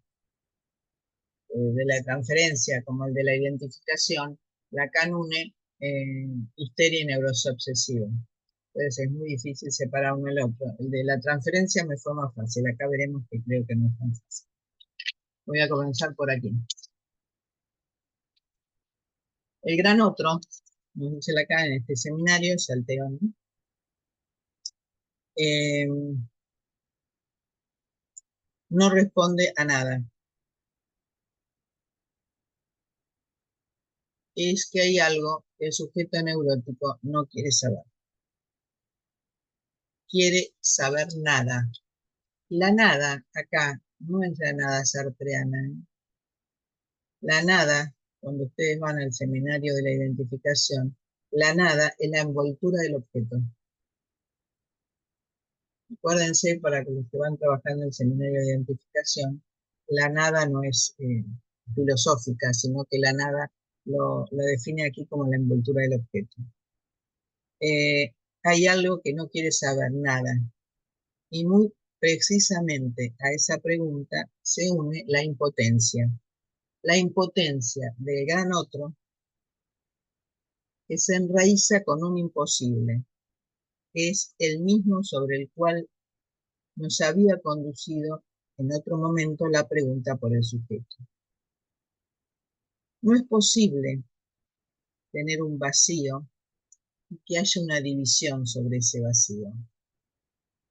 S1: de la transferencia como el de la identificación, Lacan une histeria y neurosis obsesiva. Entonces es muy difícil separar uno del otro. El de la transferencia me fue más fácil. Acá veremos que creo que no es tan fácil. Voy a comenzar por aquí. El gran otro, nos dice Lacan en este seminario, es el teón. no responde a nada. Es que hay algo que el sujeto neurótico no quiere saber. Quiere saber nada. La nada, acá, no es la nada sartreana, ¿eh? La nada, cuando ustedes van al seminario de la identificación, la nada es la envoltura del objeto. Acuérdense, para los que van trabajando en el seminario de identificación, la nada no es filosófica, sino que la nada lo define aquí como la envoltura del objeto. Hay algo que no quiere saber nada, y muy precisamente a esa pregunta se une la impotencia. La impotencia del gran otro que se enraiza con un imposible, que es el mismo sobre el cual nos había conducido en otro momento la pregunta por el sujeto. No es posible tener un vacío y que haya una división sobre ese vacío.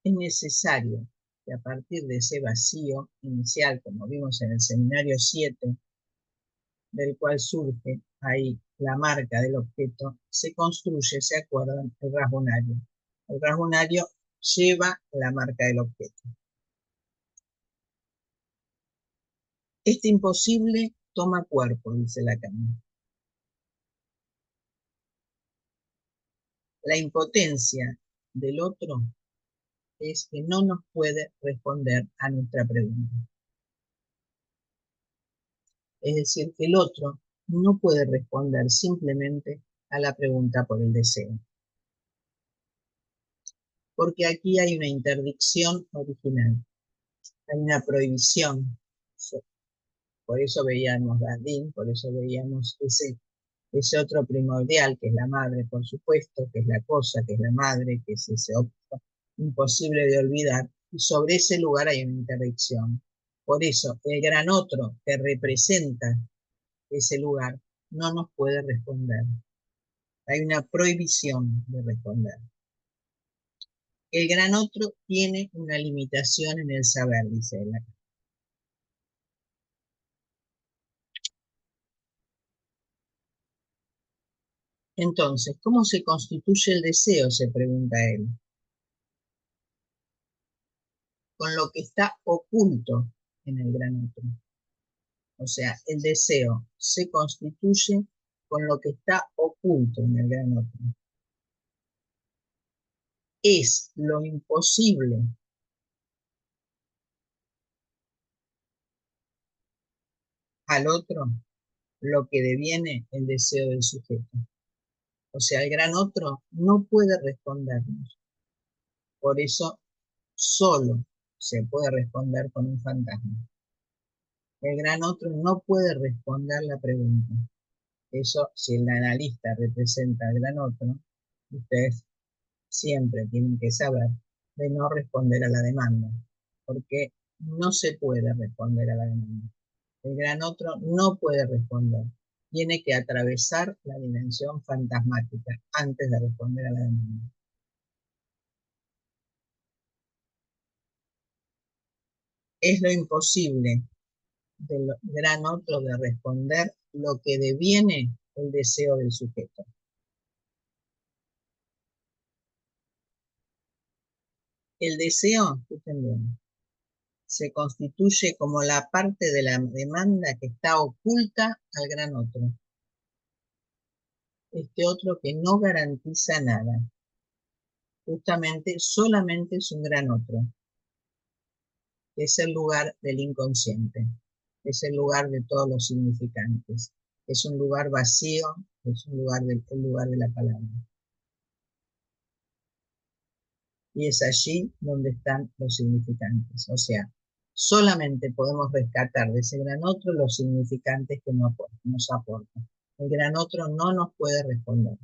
S1: Es necesario que a partir de ese vacío inicial, como vimos en el seminario 7, del cual surge ahí la marca del objeto, se construye, ¿se acuerdan?, el rasgunario. El rasgunario lleva la marca del objeto. Este imposible toma cuerpo, dice Lacan. La impotencia del otro es que no nos puede responder a nuestra pregunta. Es decir, que el otro no puede responder simplemente a la pregunta por el deseo. Porque aquí hay una interdicción original, hay una prohibición. Por eso veíamos Gardín, por eso veíamos ese otro primordial, que es la madre, por supuesto, que es la cosa, que es la madre, que es ese objeto imposible de olvidar, y sobre ese lugar hay una interdicción. Por eso, el gran otro que representa ese lugar no nos puede responder. Hay una prohibición de responder. El gran otro tiene una limitación en el saber, dice él. Entonces, ¿cómo se constituye el deseo?, se pregunta él. Con lo que está oculto en el gran otro. O sea, el deseo se constituye con lo que está oculto en el gran otro. Es lo imposible al otro lo que deviene el deseo del sujeto. O sea, el gran otro no puede respondernos. Por eso solo se puede responder con un fantasma. El gran otro no puede responder la pregunta. Eso, si el analista representa al gran otro, ustedes siempre tienen que saber de no responder a la demanda, porque no se puede responder a la demanda. El gran otro no puede responder. Tiene que atravesar la dimensión fantasmática antes de responder a la demanda. Es lo imposible del gran otro de responder lo que deviene el deseo del sujeto. El deseo, escuchen bien, se constituye como la parte de la demanda que está oculta al gran otro. Este otro que no garantiza nada. Justamente, solamente es un gran otro. Es el lugar del inconsciente. Es el lugar de todos los significantes. Es un lugar vacío, es un lugar el lugar de la palabra. Y es allí donde están los significantes. O sea, solamente podemos rescatar de ese gran otro los significantes que nos aportan. El gran otro no nos puede responder.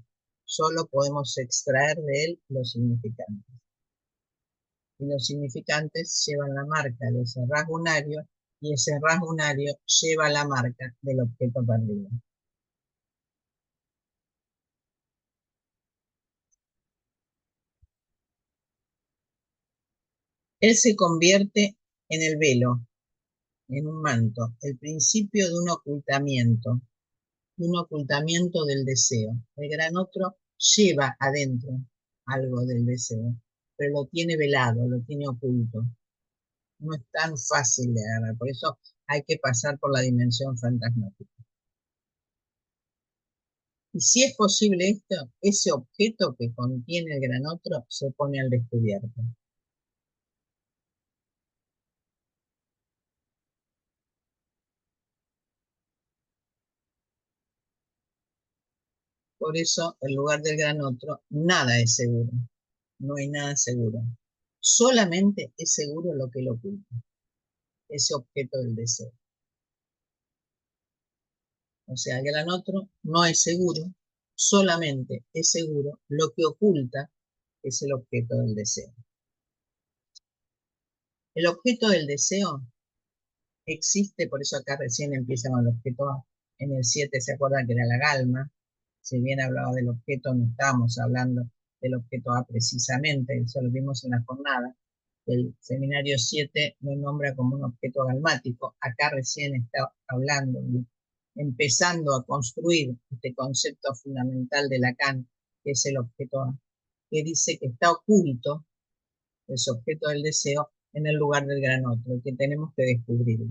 S1: Solo podemos extraer de él los significantes. Y los significantes llevan la marca de ese rasgunario, y ese rasgunario lleva la marca del objeto perdido. Él se convierte en el velo, en un manto, el principio de un ocultamiento del deseo. El gran otro lleva adentro algo del deseo, pero lo tiene velado, lo tiene oculto. No es tan fácil de agarrar, por eso hay que pasar por la dimensión fantasmática. Y si es posible esto, ese objeto que contiene el gran otro se pone al descubierto. Por eso, en lugar del gran otro, nada es seguro. No hay nada seguro. Solamente es seguro lo que lo oculta, ese objeto del deseo. O sea, el gran otro no es seguro, solamente es seguro lo que oculta, que es el objeto del deseo. El objeto del deseo existe, por eso acá recién empieza con el objeto A. En el 7 se acuerdan que era la galma. Si bien hablaba del objeto, no estábamos hablando del objeto A precisamente, eso lo vimos en la jornada. El seminario 7 lo nombra como un objeto galmático. Acá recién está hablando, empezando a construir este concepto fundamental de Lacan, que es el objeto A, que dice que está oculto, ese objeto del deseo, en el lugar del gran otro, que tenemos que descubrirlo.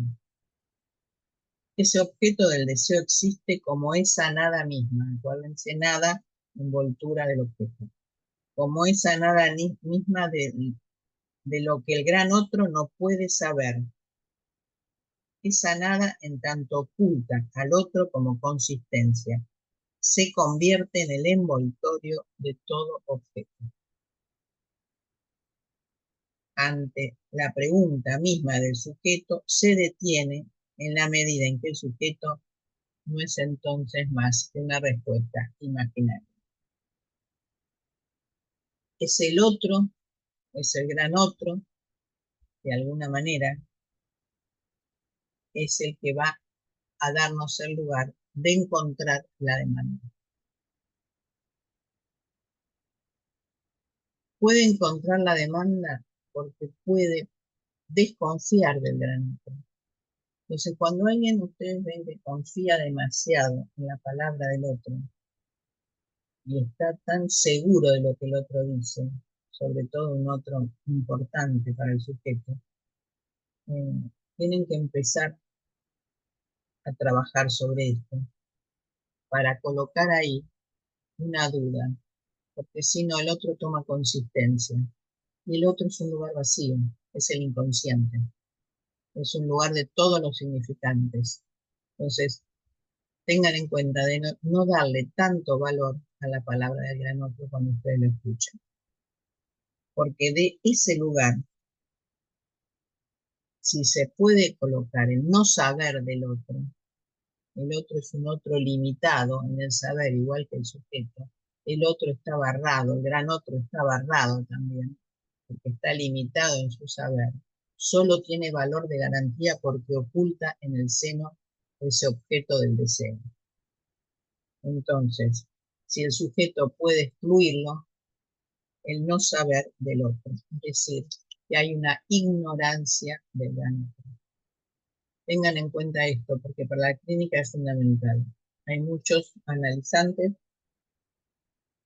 S1: Ese objeto del deseo existe como esa nada misma, acuérdense, nada, envoltura del objeto, como esa nada misma de lo que el gran otro no puede saber. Esa nada en tanto oculta al otro como consistencia, se convierte en el envoltorio de todo objeto. Ante la pregunta misma del sujeto, se detiene en la medida en que el sujeto no es entonces más que una respuesta imaginaria. Es el otro, es el gran otro, de alguna manera, es el que va a darnos el lugar de encontrar la demanda. Puede encontrar la demanda porque puede desconfiar del gran otro. Entonces, cuando alguien, ustedes ven que confía demasiado en la palabra del otro y está tan seguro de lo que el otro dice, sobre todo un otro importante para el sujeto, tienen que empezar a trabajar sobre esto para colocar ahí una duda, porque si no el otro toma consistencia y el otro es un lugar vacío, es el inconsciente, es un lugar de todos los significantes. Entonces, tengan en cuenta de no darle tanto valor a la palabra del gran otro cuando ustedes lo escuchan, porque de ese lugar, si se puede colocar el no saber del otro, el otro es un otro limitado en el saber, igual que el sujeto, el otro está barrado, el gran otro está barrado también, porque está limitado en su saber, solo tiene valor de garantía porque oculta en el seno ese objeto del deseo. Entonces, si el sujeto puede excluirlo, el no saber del otro, es decir, que hay una ignorancia del gran otro. Tengan en cuenta esto, porque para la clínica es fundamental. Hay muchos analizantes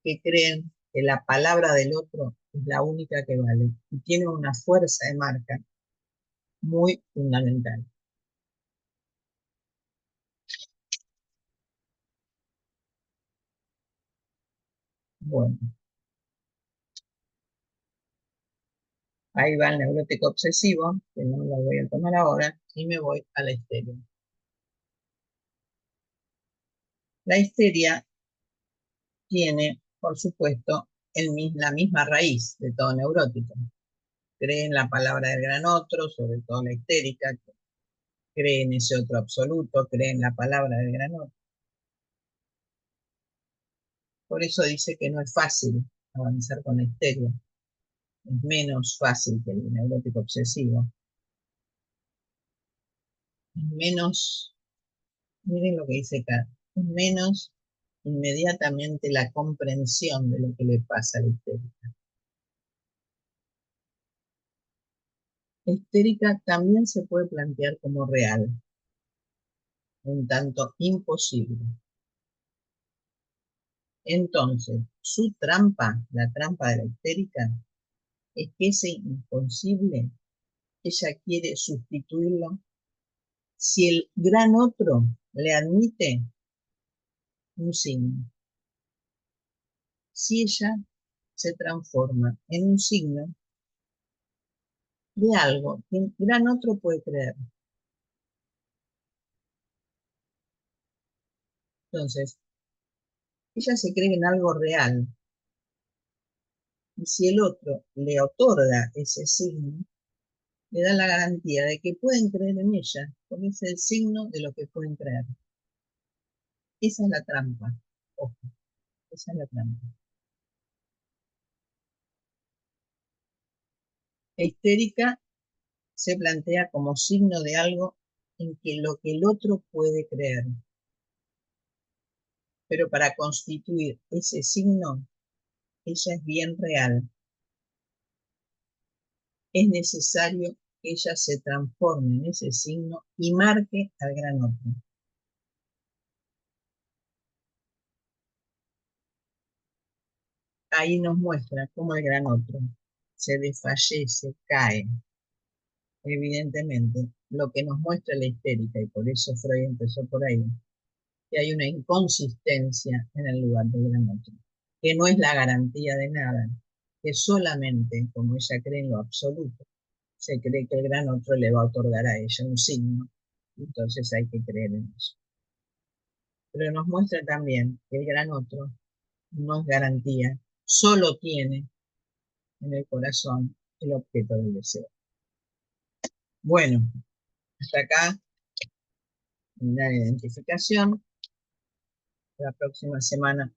S1: que creen que la palabra del otro es la única que vale y tiene una fuerza de marca muy fundamental. Bueno, ahí va el neurótico obsesivo, que no lo voy a tomar ahora, y me voy a la histeria. La histeria tiene, por supuesto, la misma raíz de todo neurótico. Cree en la palabra del gran otro, sobre todo la histérica, cree en ese otro absoluto, cree en la palabra del gran otro. Por eso dice que no es fácil avanzar con la histeria. Es menos fácil que el neurótico obsesivo. Es menos, miren lo que dice acá, es menos inmediatamente la comprensión de lo que le pasa a la histérica. histérica también se puede plantear como real, en tanto imposible. Entonces, su trampa, la trampa de la histérica, es que ese imposible, ella quiere sustituirlo si el gran otro le admite un signo. Si ella se transforma en un signo de algo que el gran otro puede creer. Entonces, ella se cree en algo real. Y si el otro le otorga ese signo, le da la garantía de que pueden creer en ella, porque es el signo de lo que pueden creer. Esa es la trampa. Ojo, esa es la trampa. La histérica se plantea como signo de algo en que lo que el otro puede creer. Pero para constituir ese signo, ella es bien real. Es necesario que ella se transforme en ese signo y marque al gran otro. Ahí nos muestra cómo el gran otro se desfallece, cae. Evidentemente, lo que nos muestra la histérica, y por eso Freud empezó por ahí, que hay una inconsistencia en el lugar del gran otro, que no es la garantía de nada, que solamente, como ella cree en lo absoluto, se cree que el gran otro le va a otorgar a ella un signo, entonces hay que creer en eso. Pero nos muestra también que el gran otro no es garantía, solo tiene en el corazón el objeto del deseo. Bueno, hasta acá la identificación. La próxima semana,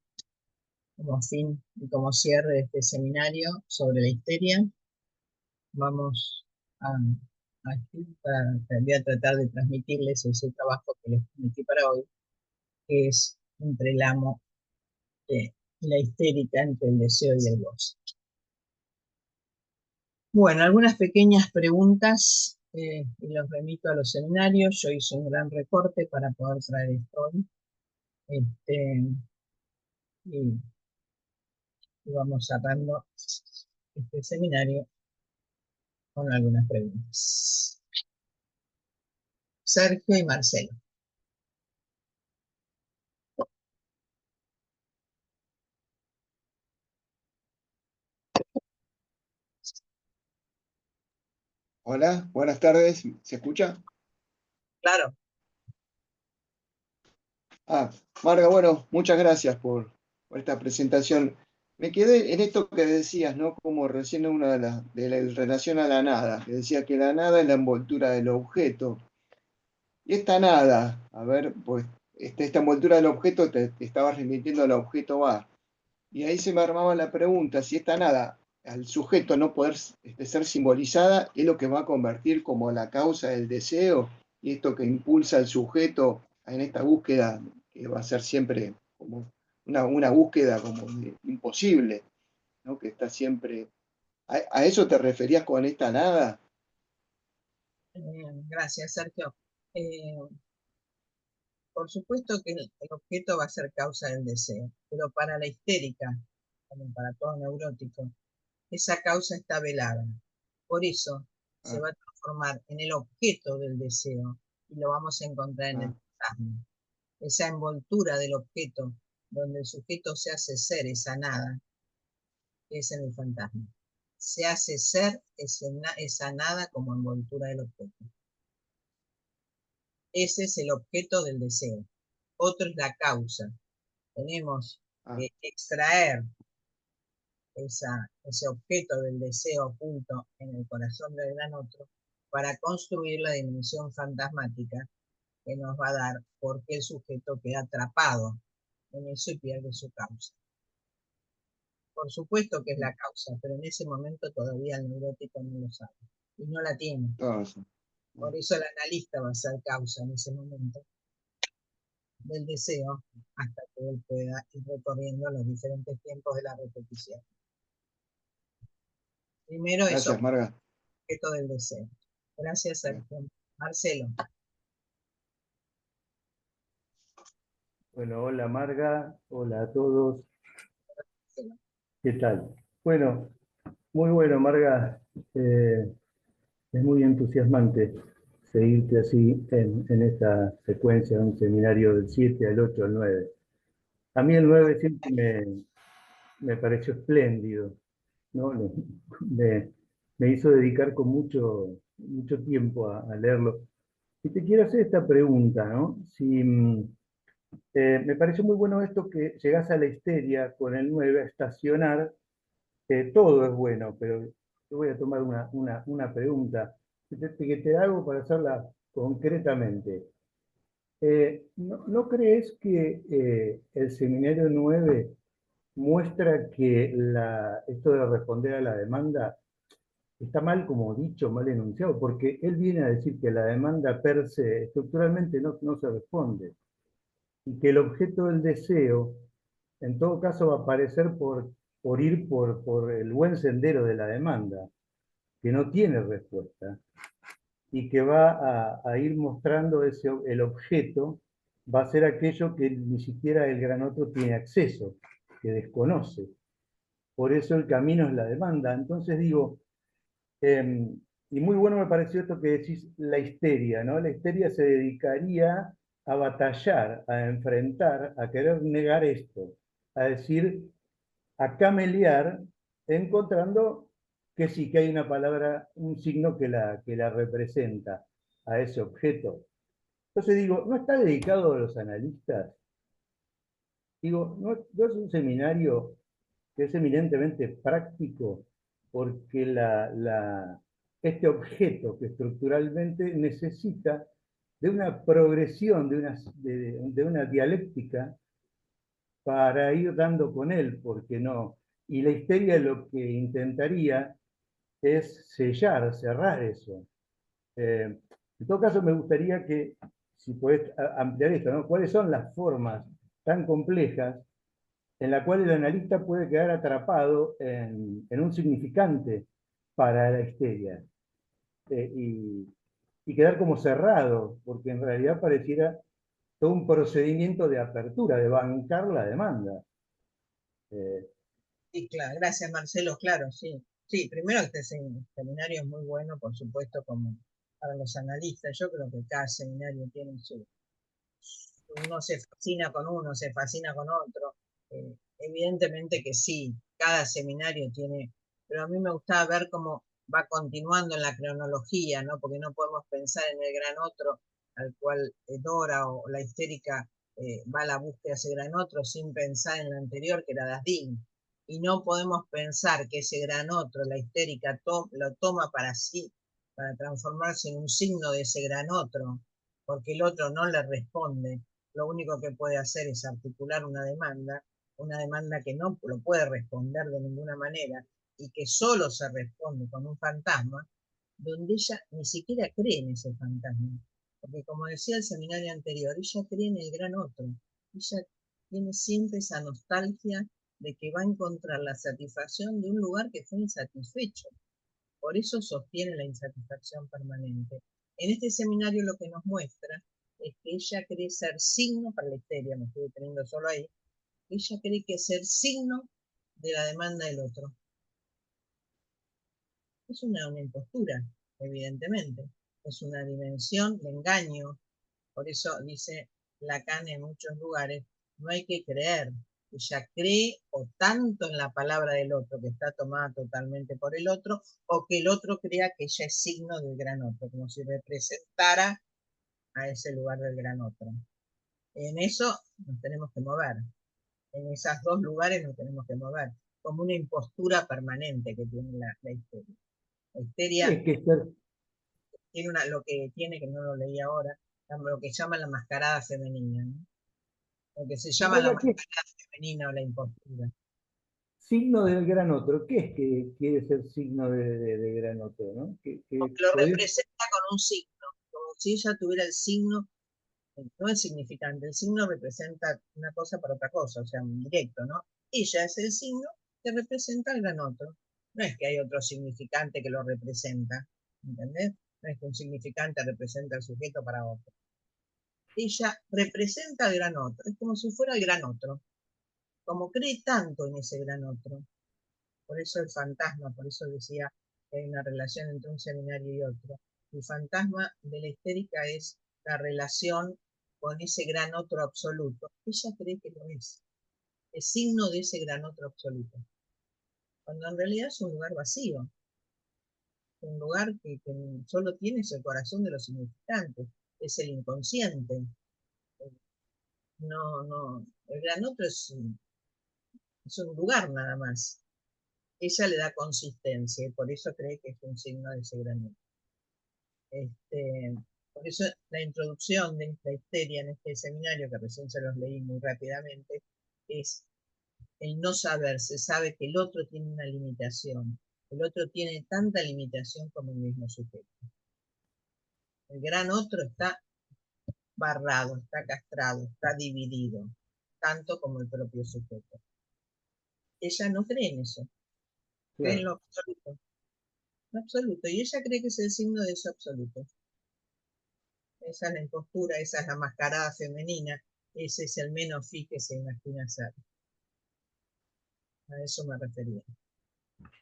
S1: como fin y como cierre de este seminario sobre la histeria, vamos voy a tratar de transmitirles ese trabajo que les prometí para hoy, que es entre el amo y la histérica, entre el deseo y el goce. Bueno, algunas pequeñas preguntas y los remito a los seminarios. Yo hice un gran recorte para poder traer esto hoy. Y vamos cerrando este seminario con algunas preguntas. Sergio y Marcelo.
S2: Hola, buenas tardes. ¿Se escucha?
S1: Claro.
S2: Marga, bueno, muchas gracias por esta presentación. Me quedé en esto que decías, ¿no? Como recién una de la relación a la nada, que decía que la nada es la envoltura del objeto. Y esta nada, a ver, pues esta envoltura del objeto te estaba remitiendo al objeto A. Y ahí se me armaba la pregunta, si esta nada, al sujeto no poder ser simbolizada, es lo que va a convertir como la causa del deseo, y esto que impulsa al sujeto en esta búsqueda, que va a ser siempre como una búsqueda como imposible, ¿no? Que está siempre... ¿A eso te referías con esta nada?
S1: Gracias, Sergio. Eh, por supuesto que el objeto va a ser causa del deseo, pero para la histérica, como para todo neurótico, esa causa está velada. Por eso se
S2: Ah,
S1: va a transformar en el objeto del deseo y lo vamos a encontrar en el
S2: ah,
S1: fantasma. Esa envoltura del objeto, donde el sujeto se hace ser esa nada, es en el fantasma. Se hace ser esa nada como envoltura del objeto. Ese es el objeto del deseo. Otro es la causa. Tenemos
S2: ah,
S1: que extraer ese objeto del deseo oculto en el corazón del gran otro para construir la dimensión fantasmática que nos va a dar por qué el sujeto queda atrapado en eso y pierde su causa. Por supuesto que es la causa, pero en ese momento todavía el neurótico no lo sabe y no la tiene.
S2: todo eso.
S1: Por eso el analista va a ser causa en ese momento del deseo hasta que él pueda ir recorriendo los diferentes tiempos de la repetición. Primero es
S2: Gracias, Marga.
S1: objeto del deseo. Gracias, Sergio. Marcelo.
S3: Bueno, hola Marga, hola a todos,
S1: Marcelo.
S3: ¿qué tal? Bueno, muy bueno Marga, es muy entusiasmante seguirte así en esta secuencia, un seminario del 7 al 8 al 9. A mí el 9 siempre me pareció espléndido, ¿no? Me, me hizo dedicar con mucho tiempo a leerlo. Y te quiero hacer esta pregunta, ¿no? Me pareció muy bueno esto que llegás a la histeria con el 9 a estacionar. Todo es bueno, pero yo voy a tomar una pregunta que te hago para hacerla concretamente. ¿No crees que el seminario 9 muestra que esto de responder a la demanda está mal como dicho, mal enunciado? Porque él viene a decir que la demanda per se estructuralmente no se responde y que el objeto del deseo en todo caso va a aparecer por ir por el buen sendero de la demanda, que no tiene respuesta, y que va a ir mostrando el objeto, va a ser aquello que ni siquiera el gran otro tiene acceso, que desconoce. Por eso el camino es la demanda. Entonces digo, y muy bueno me pareció esto que decís, la histeria, ¿no? La histeria se dedicaría a batallar, a enfrentar, a querer negar esto, a decir, a camelear, encontrando que sí, que hay una palabra, un signo que la representa a ese objeto. Entonces digo, ¿no está dedicado a los analistas? Digo, ¿no es un seminario que es eminentemente práctico? Porque este objeto que estructuralmente necesita de una progresión, de una dialéctica para ir dando con él, porque no. Y la histeria lo que intentaría es cerrar eso. En todo caso, me gustaría que, si podés ampliar esto, ¿no? ¿Cuáles son las formas tan complejas en la cual el analista puede quedar atrapado en un significante para la histeria? Y quedar como cerrado, porque en realidad pareciera todo un procedimiento de apertura, de bancar la demanda.
S1: Sí, claro. Gracias, Marcelo. Claro, sí. Sí, primero este seminario es muy bueno, por supuesto, como para los analistas. Yo creo que cada seminario tiene uno se fascina con uno, se fascina con otro. Evidentemente que sí, cada seminario tiene, pero a mí me gustaba ver cómo va continuando en la cronología, ¿no? Porque no podemos pensar en el gran otro al cual Dora o la histérica va a la búsqueda de ese gran otro sin pensar en la anterior, que era Dasdin. Y no podemos pensar que ese gran otro, la histérica, lo toma para sí, para transformarse en un signo de ese gran otro, porque el otro no le responde. Lo único que puede hacer es articular una demanda que no lo puede responder de ninguna manera y que solo se responde con un fantasma, donde ella ni siquiera cree en ese fantasma. Porque como decía el seminario anterior, ella cree en el gran otro. Ella tiene siempre esa nostalgia de que va a encontrar la satisfacción de un lugar que fue insatisfecho. Por eso sostiene la insatisfacción permanente. En este seminario lo que nos muestra es que ella cree ser signo para la histeria, me estoy deteniendo solo ahí, ella cree que ser signo de la demanda del otro. Es una impostura, evidentemente, es una dimensión de engaño. Por eso dice Lacan en muchos lugares, no hay que creer. Ella cree o tanto en la palabra del otro, que está tomada totalmente por el otro, o que el otro crea que ella es signo del gran otro, como si representara a ese lugar del gran otro. En eso nos tenemos que mover. En esos dos lugares nos tenemos que mover, como una impostura permanente que tiene la histeria. La histeria
S3: Es que ser,
S1: tiene lo que tiene, que no lo leí ahora, lo que llama la mascarada femenina, ¿no? Lo que se llama la
S3: Marga, ¿qué es
S1: mascarada femenina o la impostura.
S3: signo del gran otro? ¿Qué es que quiere ser signo de gran otro? ¿No?
S1: Porque lo representa con un signo, como si ella tuviera el signo, no es significante, el signo representa una cosa para otra cosa, o sea, un directo, ¿no? Ella es el signo que representa al gran otro. No es que hay otro significante que lo representa, ¿entendés? no es que un significante representa al sujeto para otro. Ella representa al gran otro, es como si fuera el gran otro, como cree tanto en ese gran otro. Por eso el fantasma, por eso decía que hay una relación entre un seminario y otro. El fantasma de la histérica es la relación con ese gran otro absoluto. Ella cree que lo es signo de ese gran otro absoluto, cuando en realidad es un lugar vacío, un lugar que solo tiene el corazón de los significantes, es el inconsciente. No, el gran otro es un lugar nada más. Ella le da consistencia y por eso cree que es un signo de ese gran otro. Por eso la introducción de esta histeria en este seminario, que recién se los leí muy rápidamente, es el no saber. Se sabe que el otro tiene una limitación. El otro tiene tanta limitación como el mismo sujeto. El gran otro está barrado, está castrado, está dividido, tanto como el propio sujeto. Ella no cree en eso, cree en lo absoluto. Lo absoluto. Y ella cree que es el signo de eso absoluto. Esa es la impostura, esa es la mascarada femenina, ese es el menos fi que se imagina ser. A eso me refería.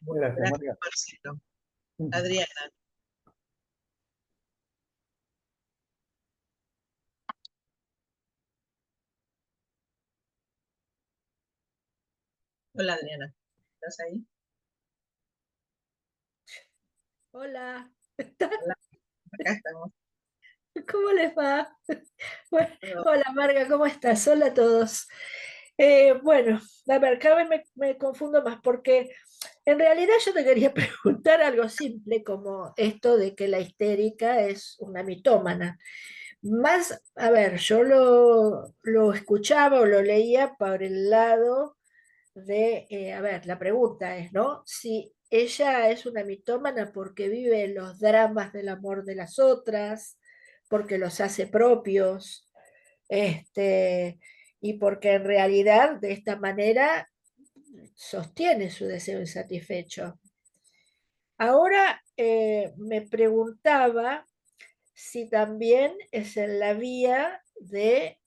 S1: Bueno,
S3: Gracias,
S1: gracias, Marcelo. Adriana. Hola, Adriana. ¿Estás ahí?
S4: Hola,
S1: Hola, acá estamos.
S4: ¿cómo les va? Bueno, hola Marga, ¿cómo estás? Hola a todos. Bueno, a ver, cada vez me confundo más porque en realidad yo te quería preguntar algo simple como esto de que la histérica es una mitómana. Más, a ver, yo lo escuchaba o lo leía por el lado de, a ver, la pregunta es, ¿no? Si ella es una mitómana porque vive los dramas del amor de las otras, porque los hace propios, y porque en realidad de esta manera sostiene su deseo insatisfecho. Ahora me preguntaba si también es en la vía de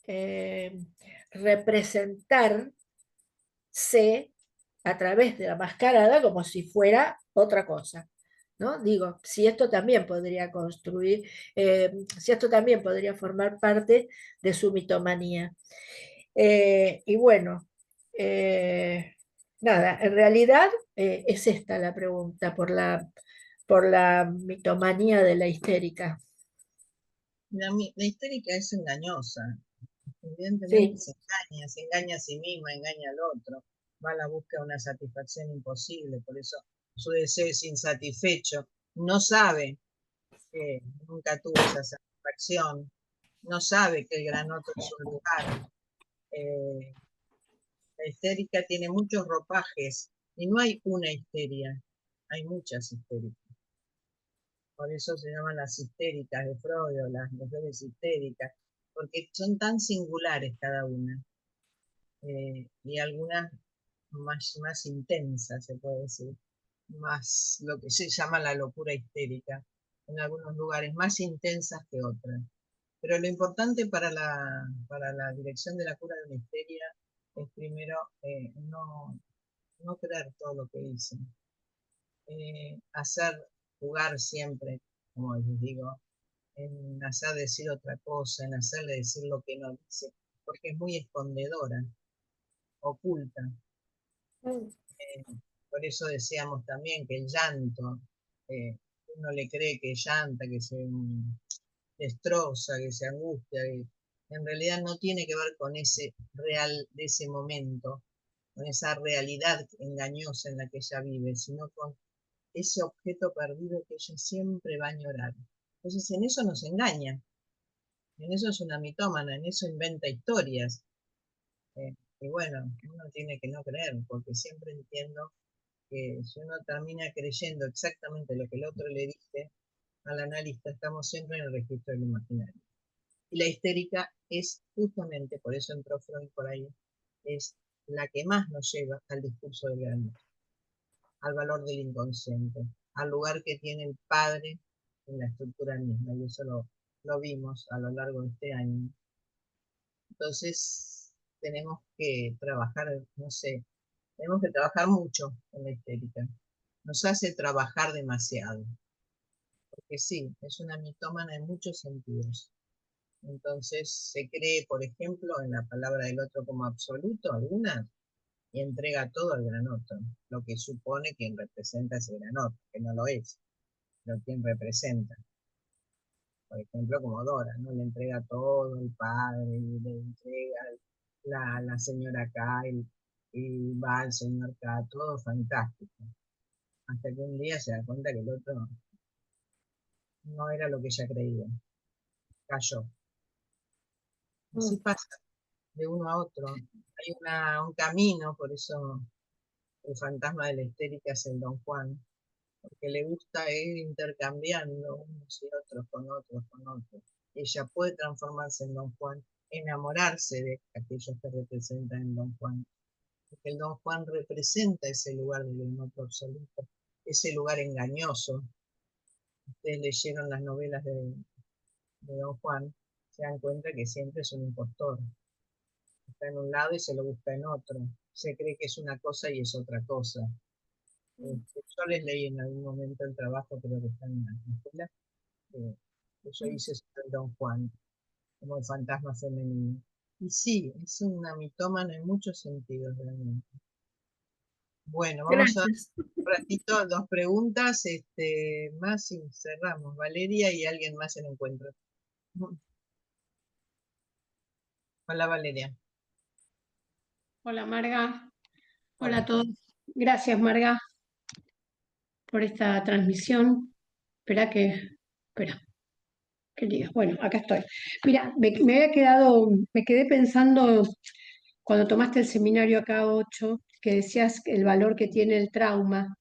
S4: representarse a través de la mascarada como si fuera otra cosa. ¿No? Digo, si esto también podría construir, si esto también podría formar parte de su mitomanía. Y bueno, nada, en realidad es esta la pregunta por la mitomanía de la histérica.
S1: La histérica es engañosa. Evidentemente
S4: Sí.
S1: se engaña a sí misma, engaña al otro, va a la búsqueda de una satisfacción imposible, por eso su deseo es insatisfecho, no sabe que nunca tuvo esa satisfacción, no sabe que el gran otro es un lugar. La histérica tiene muchos ropajes y no hay una histeria, hay muchas histéricas. Por eso se llaman las histéricas de Freud o las mujeres histéricas, porque son tan singulares cada una. Y algunas más intensas, se puede decir, más lo que se llama la locura histérica, en algunos lugares más intensas que otras. Pero lo importante para la dirección de la cura de una histeria es primero no creer todo lo que dicen, hacer jugar siempre, como les digo, en hacer decir otra cosa, en hacerle decir lo que no dice, porque es muy escondedora, oculta. Por eso decíamos también que el llanto, uno le cree que llanta, que se destroza, que se angustia, que en realidad no tiene que ver con ese real de ese momento, con esa realidad engañosa en la que ella vive, sino con ese objeto perdido que ella siempre va a añorar. Entonces en eso nos engaña, en eso es una mitómana, en eso inventa historias. Y bueno, uno tiene que no creer, porque siempre entiendo que si uno termina creyendo exactamente lo que el otro le dice al analista, estamos siempre en el registro del imaginario. Y la histérica es justamente, por eso entró Freud por ahí, es la que más nos lleva al discurso del gran otro, al valor del inconsciente, al lugar que tiene el padre en la estructura misma, y eso lo vimos a lo largo de este año. Entonces, tenemos que trabajar, no sé, tenemos que trabajar mucho en la histérica. Nos hace trabajar demasiado, porque sí, es una mitómana en muchos sentidos. Entonces, se cree, por ejemplo, en la palabra del otro como absoluto, alguna, y entrega todo al gran otro, lo que supone quien representa ese gran otro, que no lo es, pero quien representa. Por ejemplo, como Dora, ¿no? Le entrega todo el padre, y le entrega la señora K, y va al señor K, todo fantástico. Hasta que un día se da cuenta que el otro no era lo que ella creía, cayó. Así pasa de uno a otro. Hay un camino, por eso el fantasma de la histérica es el Don Juan, porque le gusta ir intercambiando unos y otros con otros, con otros. Ella puede transformarse en Don Juan, enamorarse de aquellos que representan en Don Juan, porque el Don Juan representa ese lugar del enoto absoluto, ese lugar engañoso. Ustedes leyeron las novelas de Don Juan, se dan cuenta que siempre es un impostor. Está en un lado y se lo busca en otro. Se cree que es una cosa y es otra cosa. Yo les leí en algún momento el trabajo, creo que está en la escuela, que yo hice sobre Don Juan, como el fantasma femenino. Y sí, es una mitómana en muchos sentidos realmente. Bueno, vamos a dar
S4: Gracias.
S1: un ratito, dos preguntas más y cerramos. Valeria y alguien más en encuentro. Hola, Valeria.
S5: Hola Marga, hola
S1: Hola.
S5: a todos. Gracias Marga por esta transmisión. Espera, qué lío. Bueno, acá estoy. Mira, me quedé pensando cuando tomaste el seminario acá 8, que decías el valor que tiene el trauma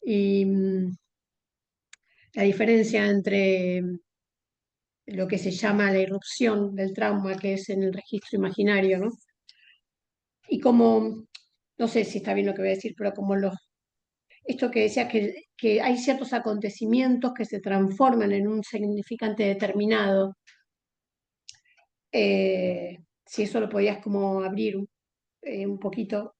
S5: y la diferencia entre lo que se llama la irrupción del trauma, que es en el registro imaginario, ¿no? Y como, no sé si está bien lo que voy a decir, pero como esto que decía que hay ciertos acontecimientos que se transforman en un significante determinado. Si eso lo podías como abrir un poquito,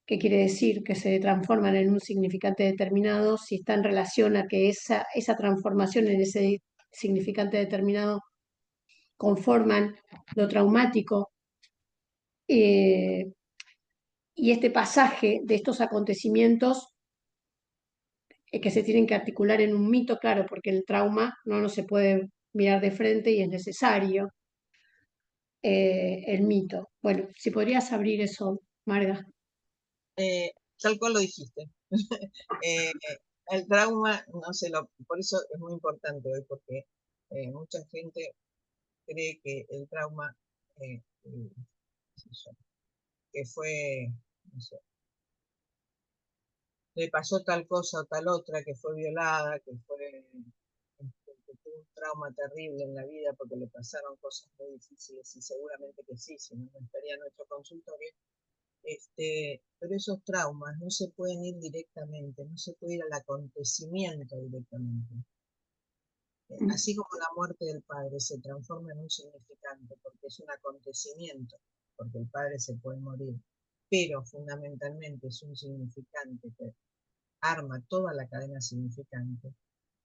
S5: ¿qué quiere decir? Que se transforman en un significante determinado, si está en relación a que esa transformación en ese significante determinado conforman lo traumático. Y este pasaje de estos acontecimientos que se tienen que articular en un mito, claro, porque el trauma no se puede mirar de frente y es necesario el mito. Bueno, si podrías abrir eso, Marga.
S1: Tal cual lo dijiste. Eh, el trauma, no sé, por eso es muy importante hoy, porque mucha gente cree que el trauma, qué sé yo, que fue, no sé, le pasó tal cosa o tal otra, que fue violada, que tuvo un trauma terrible en la vida porque le pasaron cosas muy difíciles, y seguramente que sí, si no, no estaría en nuestro consultorio. Pero esos traumas no se pueden ir directamente, no se puede ir al acontecimiento directamente. Así como la muerte del padre se transforma en un significante porque es un acontecimiento, porque el padre se puede morir, pero fundamentalmente es un significante que arma toda la cadena significante.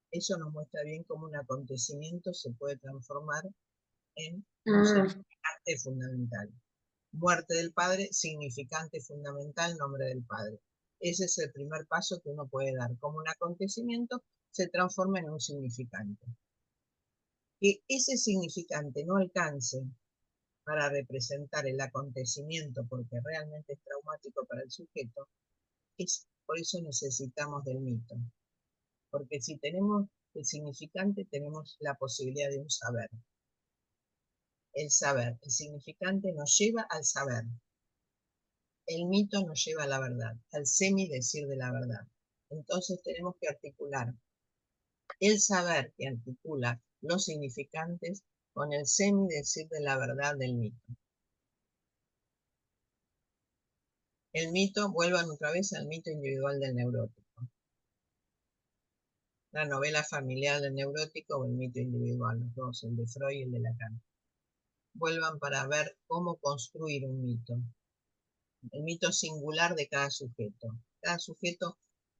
S1: Eso nos muestra bien cómo un acontecimiento se puede transformar en un significante fundamental. Muerte del padre, significante fundamental, nombre del padre. Ese es el primer paso que uno puede dar. Como un acontecimiento se transforma en un significante. Que ese significante no alcance para representar el acontecimiento porque realmente es traumático para el sujeto, por eso necesitamos del mito. Porque si tenemos el significante, tenemos la posibilidad de un saber. El saber, el significante nos lleva al saber. El mito nos lleva a la verdad, al semidecir de la verdad. Entonces tenemos que articular el saber que articula los significantes con el semidecir de la verdad del mito. El mito, vuelvan otra vez al mito individual del neurótico. La novela familiar del neurótico o el mito individual, los dos, el de Freud y el de Lacan. Vuelvan para ver cómo construir un mito, el mito singular de cada sujeto. Cada sujeto,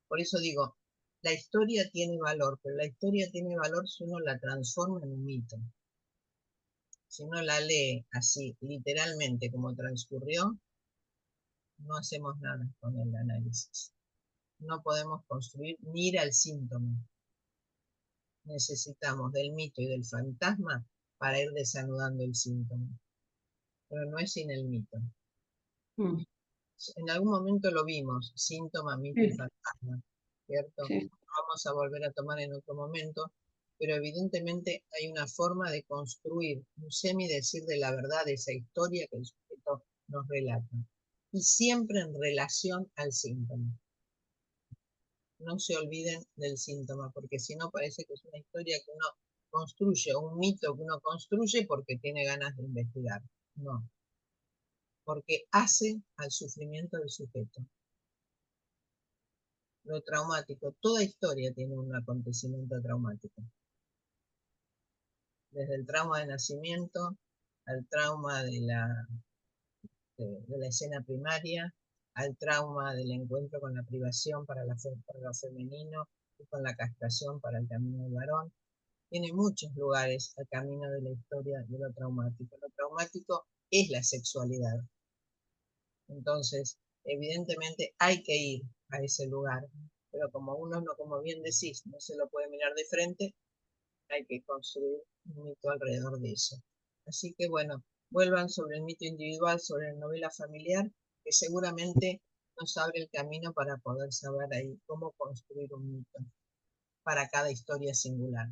S1: por eso digo, la historia tiene valor, pero la historia tiene valor si uno la transforma en un mito. Si uno la lee así, literalmente, como transcurrió, no hacemos nada con el análisis. No podemos construir ni ir al síntoma. Necesitamos del mito y del fantasma para ir desanudando el síntoma. Pero no es sin el mito.
S5: Mm,
S1: En algún momento lo vimos, síntoma, mito y
S5: sí,
S1: fantasma, ¿cierto?
S5: sí.
S1: Vamos a volver a tomar en otro momento, pero evidentemente hay una forma de construir un semidecir de la verdad de esa historia que el sujeto nos relata. Y siempre en relación al síntoma. No se olviden del síntoma, porque si no parece que es una historia que uno construye, un mito que uno construye porque tiene ganas de investigar. No, porque hace al sufrimiento del sujeto. Lo traumático, toda historia tiene un acontecimiento traumático. Desde el trauma de nacimiento al trauma de la escena primaria, al trauma del encuentro con la privación para lo femenino y con la castración para el camino del varón. Tiene muchos lugares al camino de la historia de lo traumático. Lo traumático es la sexualidad. Entonces, evidentemente hay que ir a ese lugar, pero como uno no, como bien decís, no se lo puede mirar de frente, hay que construir un mito alrededor de eso. Así que bueno, vuelvan sobre el mito individual, sobre la novela familiar, que seguramente nos abre el camino para poder saber ahí cómo construir un mito para cada historia singular.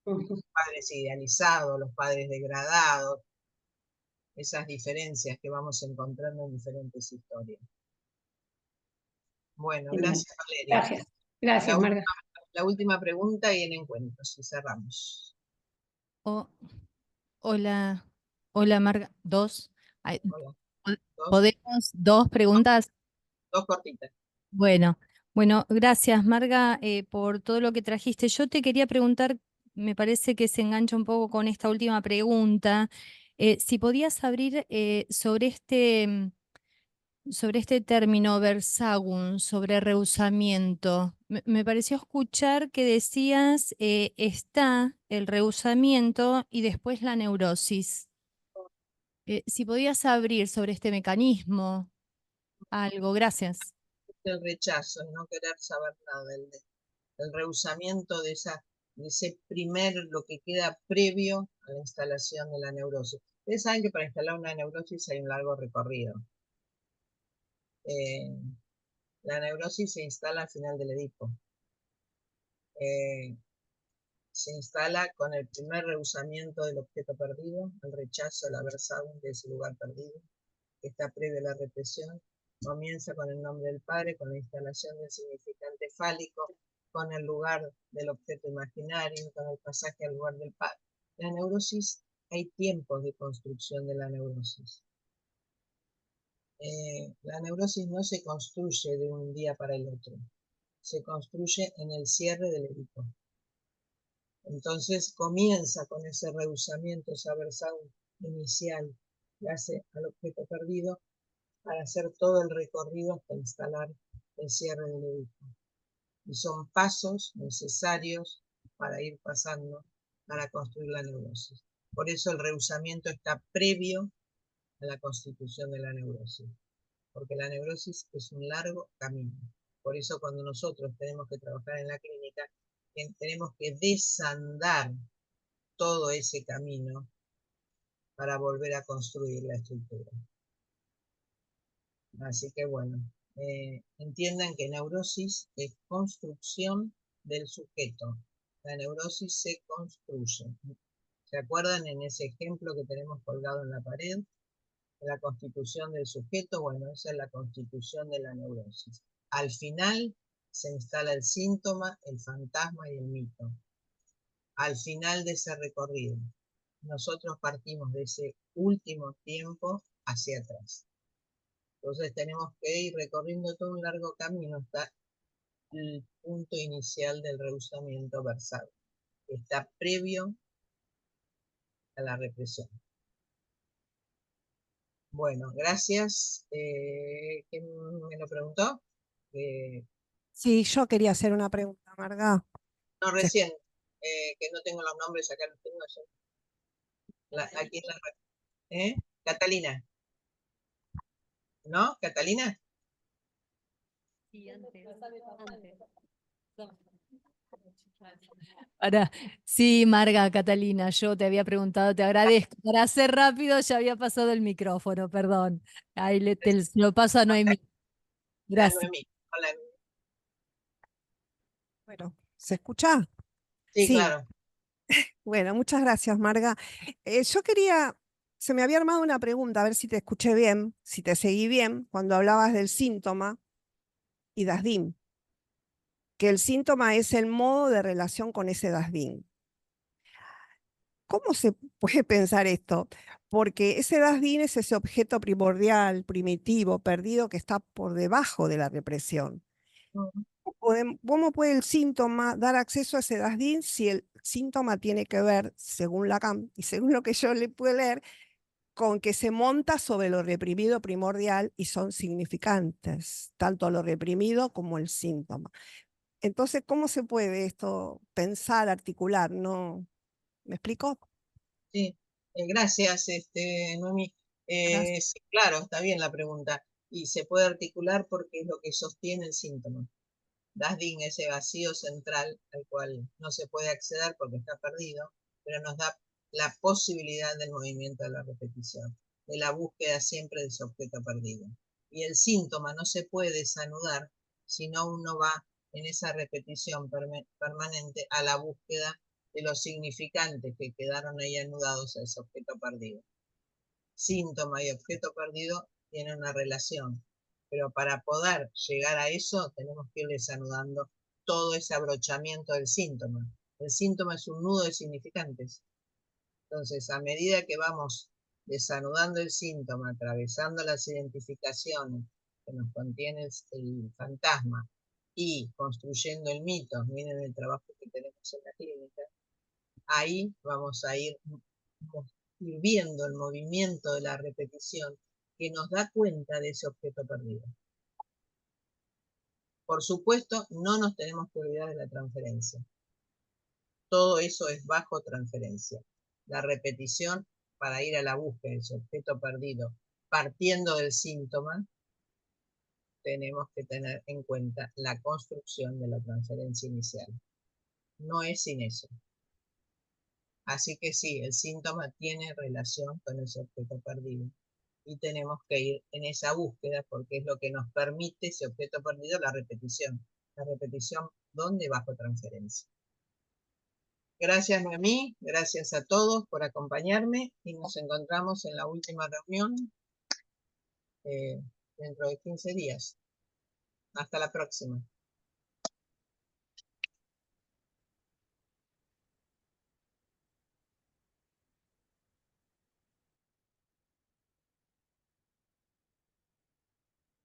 S5: Ujú.
S1: Los padres idealizados, los padres degradados, esas diferencias que vamos encontrando en diferentes historias. Bueno,
S5: Bien.
S1: gracias Valeria.
S5: Gracias. Gracias, Marga.
S1: La última pregunta y en encuentros y cerramos.
S6: Oh, hola, hola Marga. Dos. Ay,
S1: Hola.
S6: ¿podemos dos preguntas?
S1: Dos cortitas.
S6: Bueno, bueno, gracias Marga por todo lo que trajiste. Yo te quería preguntar, me parece que se engancha un poco con esta última pregunta, si podías abrir sobre este término Versagum, sobre rehusamiento. Me pareció escuchar que decías está el rehusamiento y después la neurosis. Si podías abrir sobre este mecanismo algo, gracias.
S1: El rechazo, el no querer saber nada, el rehusamiento de ese primer, lo que queda previo a la instalación de la neurosis. Ustedes saben que para instalar una neurosis hay un largo recorrido. La neurosis se instala al final del Edipo. Se instala con el primer rehusamiento del objeto perdido, el rechazo, el aversagum de ese lugar perdido, que está previo a la represión. Comienza con el nombre del padre, con la instalación del significante fálico, con el lugar del objeto imaginario, con el pasaje al lugar del padre. La neurosis, hay tiempos de construcción de la neurosis. La neurosis no se construye de un día para el otro, se construye en el cierre del Edipo. Entonces comienza con ese rehusamiento, esa aversagum inicial que hace al objeto perdido para hacer todo el recorrido hasta instalar el cierre del Edipo. Y son pasos necesarios para ir pasando para construir la neurosis. Por eso el rehusamiento está previo a la constitución de la neurosis, porque la neurosis es un largo camino. Por eso cuando nosotros tenemos que trabajar en la clínica, tenemos que desandar todo ese camino para volver a construir la estructura. Así que bueno, entiendan que neurosis es construcción del sujeto. La neurosis se construye. ¿Se acuerdan en ese ejemplo que tenemos colgado en la pared? La constitución del sujeto, bueno, esa es la constitución de la neurosis. Al final se instala el síntoma, el fantasma y el mito. Al final de ese recorrido, nosotros partimos de ese último tiempo hacia atrás. Entonces tenemos que ir recorriendo todo un largo camino hasta el punto inicial del rehusamiento versado, que está previo a la represión. Bueno, gracias. ¿Quién me lo preguntó?
S7: Sí, yo quería hacer una pregunta, Marga.
S1: No, recién, que no tengo los nombres acá, los tengo yo. Aquí en la... Catalina. ¿No? ¿Catalina?
S6: Sí, antes. Sí, Marga, Catalina, yo te había preguntado, te agradezco. Para hacer rápido ya había pasado el micrófono, perdón. Ahí te lo paso a Noemí. Gracias.
S1: Noemí. Hola.
S7: Bueno, ¿se escucha?
S1: Sí,
S7: Sí,
S1: claro.
S7: bueno, muchas gracias, Marga. Yo quería, se me había armado una pregunta, a ver si te escuché bien, si te seguí bien, cuando hablabas del síntoma y DASDIM, que el síntoma es el modo de relación con ese DASDIM. ¿Cómo se puede pensar esto? Porque ese DASDIM es ese objeto primordial, primitivo, perdido, que está por debajo de la represión. ¿Cómo puede el síntoma dar acceso a ese DASDIM si el síntoma tiene que ver, según Lacan y según lo que yo le pude leer, con que se monta sobre lo reprimido primordial y son significantes, tanto lo reprimido como el síntoma? Entonces, ¿cómo se puede esto pensar, articular? ¿No? ¿Me explico?
S1: Sí, gracias, Noemí.
S7: Gracias.
S1: Sí, claro, está bien la pregunta. Y se puede articular porque es lo que sostiene el síntoma. DASDIN, ese vacío central al cual no se puede acceder porque está perdido, pero nos da la posibilidad del movimiento de la repetición, de la búsqueda siempre de ese objeto perdido. Y el síntoma no se puede desanudar si no uno va en esa repetición permanente a la búsqueda de los significantes que quedaron ahí anudados a ese objeto perdido. Síntoma y objeto perdido tienen una relación, pero para poder llegar a eso tenemos que ir desanudando todo ese abrochamiento del síntoma. El síntoma es un nudo de significantes. Entonces, a medida que vamos desanudando el síntoma, atravesando las identificaciones que nos contiene el fantasma y construyendo el mito, miren el trabajo que tenemos en la clínica, ahí vamos a ir viendo el movimiento de la repetición que nos da cuenta de ese objeto perdido. Por supuesto, no nos tenemos que olvidar de la transferencia. Todo eso es bajo transferencia. La repetición para ir a la búsqueda de ese objeto perdido, partiendo del síntoma, tenemos que tener en cuenta la construcción de la transferencia inicial. No es sin eso. Así que sí, el síntoma tiene relación con ese objeto perdido. Y tenemos que ir en esa búsqueda porque es lo que nos permite ese objeto perdido, la repetición. La repetición, ¿dónde? Bajo transferencia. Gracias, Noemí. Gracias a todos por acompañarme y nos encontramos en la última reunión dentro de 15 días. Hasta la próxima.